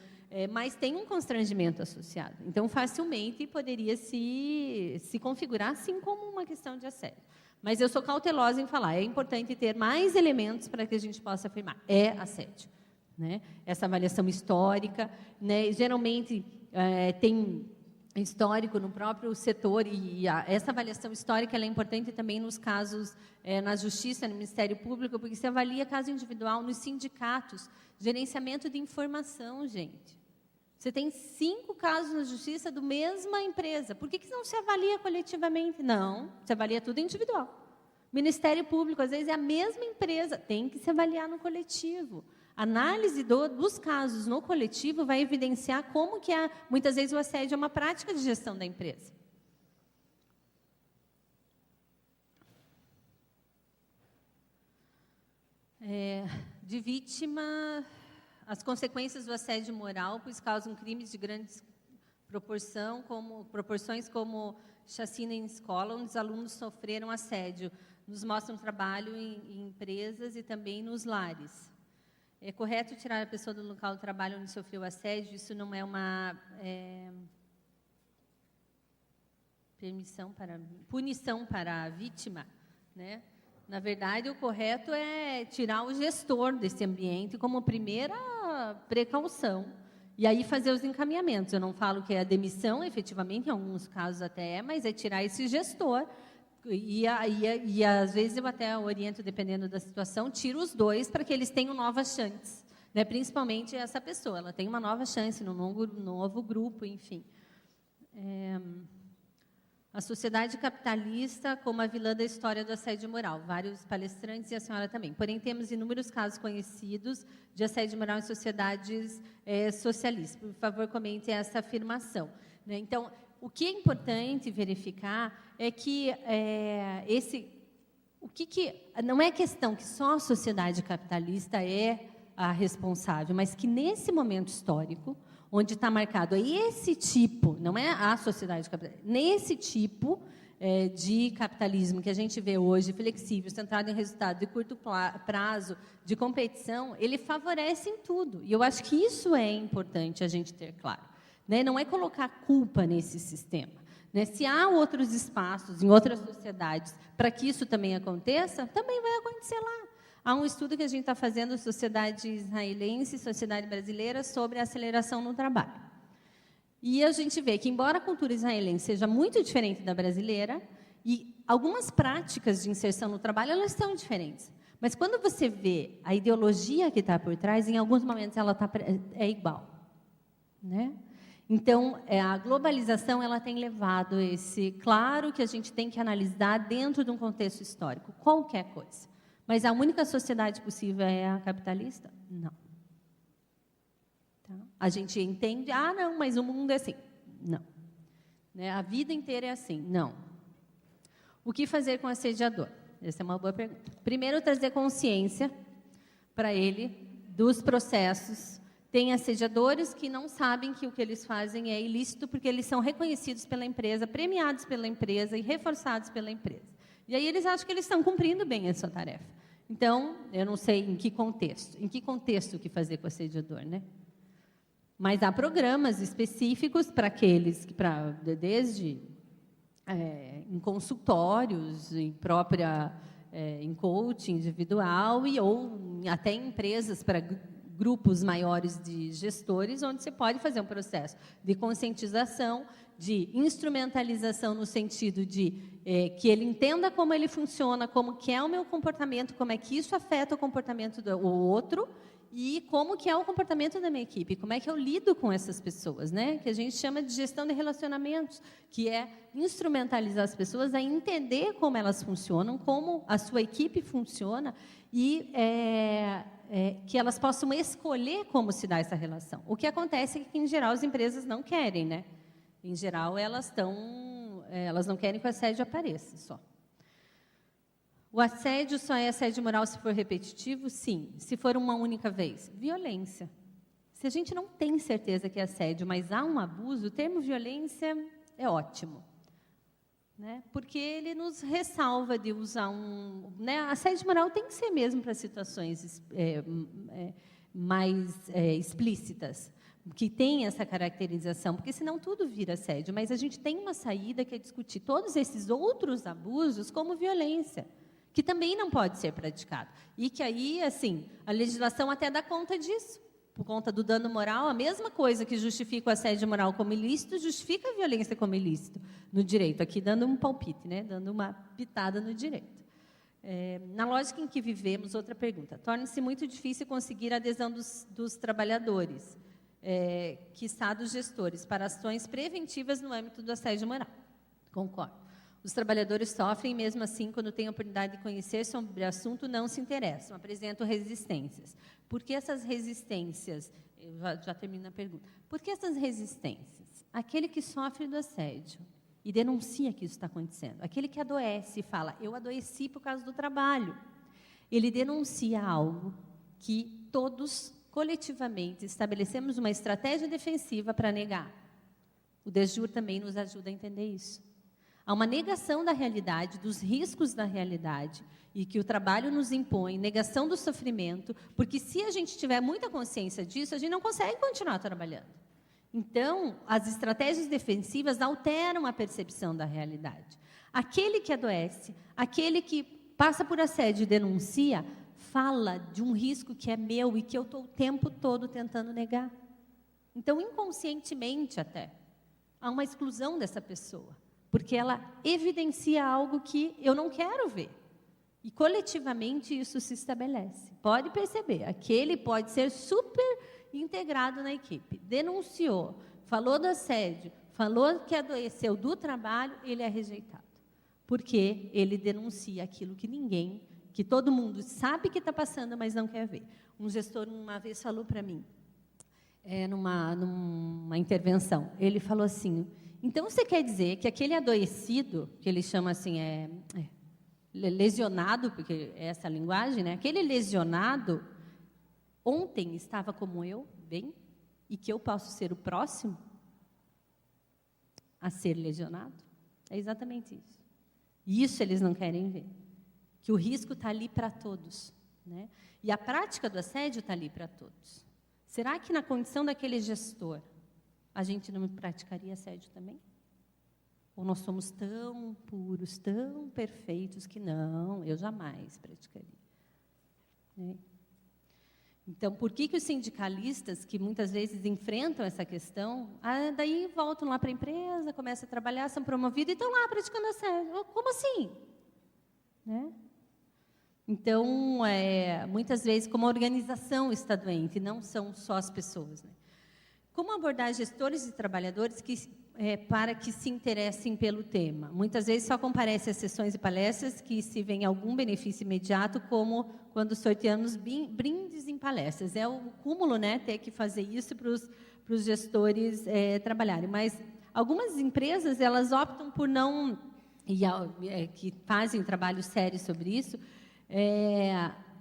mas tem um constrangimento associado. Então, facilmente poderia se configurar, assim, como uma questão de assédio. Mas eu sou cautelosa em falar, é importante ter mais elementos para que a gente possa afirmar, é assédio, né? Essa avaliação histórica, né? Geralmente tem histórico no próprio setor, e essa avaliação histórica ela é importante também nos casos, na Justiça, no Ministério Público, porque se avalia caso individual nos sindicatos, gerenciamento de informação, gente. Você tem 5 casos na Justiça da mesma empresa. Por que não se avalia coletivamente? Não, se avalia tudo individual. Ministério Público, às vezes, é a mesma empresa, tem que se avaliar no coletivo. A análise dos casos no coletivo vai evidenciar como que, muitas vezes, o assédio é uma prática de gestão da empresa. De vítima, as consequências do assédio moral, pois causam crimes de grandes proporções como chacina em escola, onde os alunos sofreram assédio. Nos mostram trabalho em empresas e também nos lares. É correto tirar a pessoa do local de trabalho onde sofreu assédio? Isso não é uma punição para a vítima, né? Na verdade, o correto é tirar o gestor desse ambiente como primeira precaução e aí fazer os encaminhamentos. Eu não falo que é a demissão, efetivamente, em alguns casos até é, mas é tirar esse gestor. E às vezes eu até oriento, dependendo da situação, tiro os dois para que eles tenham novas chances, né? Principalmente essa pessoa, ela tem uma nova chance no novo grupo, enfim. A sociedade capitalista como a vilã da história do assédio moral. Vários palestrantes e a senhora também. Porém, temos inúmeros casos conhecidos de assédio moral em sociedades socialistas. Por favor, comente essa afirmação, né? Então, o que é importante verificar é que não é questão que só a sociedade capitalista é a responsável, mas que nesse momento histórico, onde está marcado esse tipo, não é a sociedade capitalista, nesse tipo de capitalismo que a gente vê hoje, flexível, centrado em resultado de curto prazo, de competição, ele favorece em tudo. E eu acho que isso é importante a gente ter claro, né? Não é colocar culpa nesse sistema, né? Se há outros espaços, em outras sociedades, para que isso também aconteça, também vai acontecer lá. Há um estudo que a gente está fazendo, sociedade israelense e sociedade brasileira, sobre a aceleração no trabalho. E a gente vê que, embora a cultura israelense seja muito diferente da brasileira, e algumas práticas de inserção no trabalho, elas são diferentes. Mas quando você vê a ideologia que está por trás, em alguns momentos ela é igual, né? Então, a globalização ela tem levado esse... Claro que a gente tem que analisar dentro de um contexto histórico, qualquer coisa. Mas a única sociedade possível é a capitalista? Não. Tá? A gente entende, não, mas o mundo é assim. Não. Né? A vida inteira é assim. Não. O que fazer com o assediador? Essa é uma boa pergunta. Primeiro, trazer consciência para ele dos processos. Tem assediadores que não sabem que o que eles fazem é ilícito, porque eles são reconhecidos pela empresa, premiados pela empresa e reforçados pela empresa. E aí eles acham que eles estão cumprindo bem a sua tarefa. Então, eu não sei em que contexto o que fazer com o assediador, né? Mas há programas específicos para aqueles que, desde em consultórios, em coaching individual ou até em empresas para grupos maiores de gestores, onde você pode fazer um processo de conscientização, de instrumentalização no sentido de que ele entenda como ele funciona, como que é o meu comportamento, como é que isso afeta o comportamento do outro e como que é o comportamento da minha equipe, como é que eu lido com essas pessoas, né? Que a gente chama de gestão de relacionamentos, que é instrumentalizar as pessoas a entender como elas funcionam, como a sua equipe funciona e que elas possam escolher como se dá essa relação. O que acontece é que, em geral, as empresas não querem, né? Em geral, elas não querem que o assédio apareça só. O assédio só é assédio moral se for repetitivo? Sim. Se for uma única vez? Violência. Se a gente não tem certeza que é assédio, mas há um abuso, o termo violência é ótimo, né? Porque ele nos ressalva de usar né? Assédio moral tem que ser mesmo para situações mais explícitas, que tem essa caracterização, porque senão tudo vira assédio. Mas a gente tem uma saída que é discutir todos esses outros abusos como violência, que também não pode ser praticado. E que aí, assim, a legislação até dá conta disso. Por conta do dano moral, a mesma coisa que justifica o assédio moral como ilícito, justifica a violência como ilícito no direito. Aqui dando um palpite, né? Dando uma pitada no direito. Na lógica em que vivemos, outra pergunta. Torna-se muito difícil conseguir a adesão dos trabalhadores, quiçá dos gestores, para ações preventivas no âmbito do assédio moral. Concordo. Os trabalhadores sofrem, mesmo assim, quando têm a oportunidade de conhecer sobre o assunto, não se interessam, apresentam resistências. Por que essas resistências? Eu já termino a pergunta. Por que essas resistências? Aquele que sofre do assédio e denuncia que isso está acontecendo, aquele que adoece e fala, eu adoeci por causa do trabalho, ele denuncia algo que todos, coletivamente, estabelecemos uma estratégia defensiva para negar. O DESJUR também nos ajuda a entender isso. Há uma negação da realidade, dos riscos da realidade, e que o trabalho nos impõe, negação do sofrimento, porque se a gente tiver muita consciência disso, a gente não consegue continuar trabalhando. Então, as estratégias defensivas alteram a percepção da realidade. Aquele que adoece, aquele que passa por assédio e denuncia, fala de um risco que é meu e que eu estou o tempo todo tentando negar. Então, inconscientemente até, há uma exclusão dessa pessoa, porque ela evidencia algo que eu não quero ver. E, coletivamente, isso se estabelece. Pode perceber, aquele pode ser super integrado na equipe, denunciou, falou do assédio, falou que adoeceu do trabalho, ele é rejeitado. Porque ele denuncia aquilo que todo mundo sabe que está passando, mas não quer ver. Um gestor, uma vez, falou para mim, numa intervenção, ele falou assim, então você quer dizer que aquele adoecido, que ele chama assim, lesionado, porque é essa a linguagem, né? Aquele lesionado, ontem estava como eu, bem, e que eu posso ser o próximo a ser lesionado? É exatamente isso. E isso eles não querem ver. Que o risco está ali para todos, né? E a prática do assédio está ali para todos. Será que na condição daquele gestor, a gente não praticaria assédio também? Ou nós somos tão puros, tão perfeitos que não, eu jamais praticaria. Né? Então, por que os sindicalistas, que muitas vezes enfrentam essa questão, daí voltam lá para a empresa, começam a trabalhar, são promovidos e estão lá praticando assédio? Como assim? Né? Então, muitas vezes, como a organização está doente, não são só as pessoas. Né? Como abordar gestores e trabalhadores para que se interessem pelo tema? Muitas vezes só comparece às sessões e palestras que se vê algum benefício imediato, como quando sorteamos brindes em palestras. É o cúmulo, né, ter que fazer isso para os gestores trabalharem. Mas algumas empresas, elas optam por não, que fazem trabalho sério sobre isso,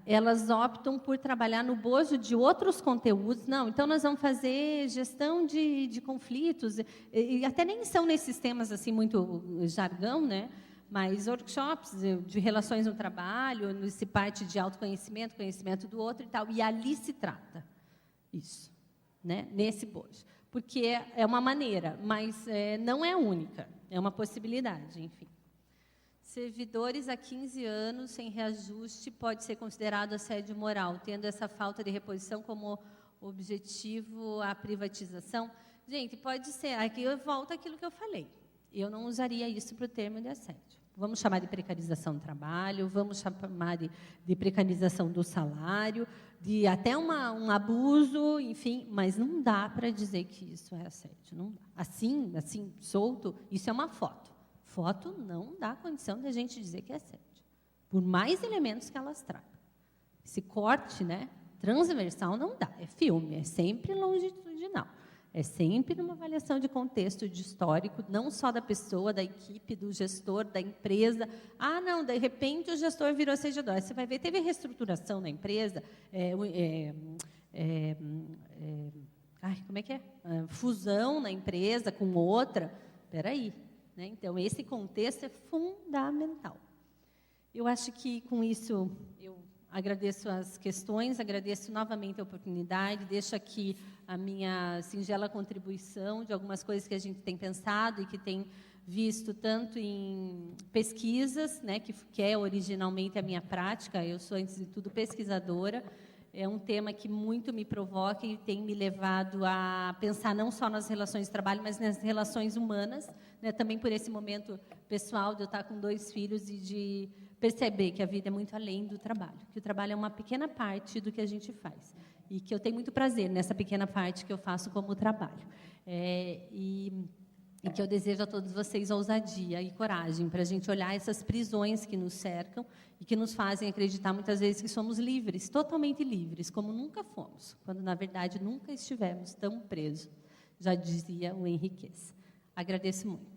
elas optam por trabalhar no bojo de outros conteúdos. Não, então nós vamos fazer gestão de conflitos, e até nem são nesses temas assim muito jargão, né? Mas workshops de relações no trabalho, nesse parte de autoconhecimento, conhecimento do outro e tal, e ali se trata isso, né? Nesse bojo. Porque é uma maneira, mas não é única, é uma possibilidade, enfim. Servidores há 15 anos sem reajuste pode ser considerado assédio moral, tendo essa falta de reposição como objetivo a privatização? Gente, pode ser. Aqui eu volto àquilo que eu falei. Eu não usaria isso para o termo de assédio. Vamos chamar de precarização do trabalho, vamos chamar de precarização do salário, de até um abuso, enfim, mas não dá para dizer que isso é assédio. Não dá. Assim, solto, isso é uma foto. Foto não dá condição de a gente dizer que é assédio, por mais elementos que elas tragam. Esse corte, né, transversal não dá, é filme, é sempre longitudinal, é sempre numa avaliação de contexto, de histórico, não só da pessoa, da equipe, do gestor, da empresa. Ah, não, de repente o gestor virou assediador. Você vai ver, teve reestruturação na empresa, como é que é? Fusão na empresa com outra. Espera aí. Né? Então, esse contexto é fundamental. Eu acho que, com isso, eu agradeço as questões, agradeço novamente a oportunidade, deixo aqui a minha singela contribuição de algumas coisas que a gente tem pensado e que tem visto tanto em pesquisas, né, que é originalmente a minha prática. Eu sou, antes de tudo, pesquisadora. É um tema que muito me provoca e tem me levado a pensar não só nas relações de trabalho, mas nas relações humanas, né? Também por esse momento pessoal de eu estar com 2 filhos e de perceber que a vida é muito além do trabalho, que o trabalho é uma pequena parte do que a gente faz e que eu tenho muito prazer nessa pequena parte que eu faço como trabalho. E e que eu desejo a todos vocês ousadia e coragem para a gente olhar essas prisões que nos cercam e que nos fazem acreditar muitas vezes que somos livres, totalmente livres, como nunca fomos, quando na verdade nunca estivemos tão presos, já dizia o Henriquez. Agradeço muito.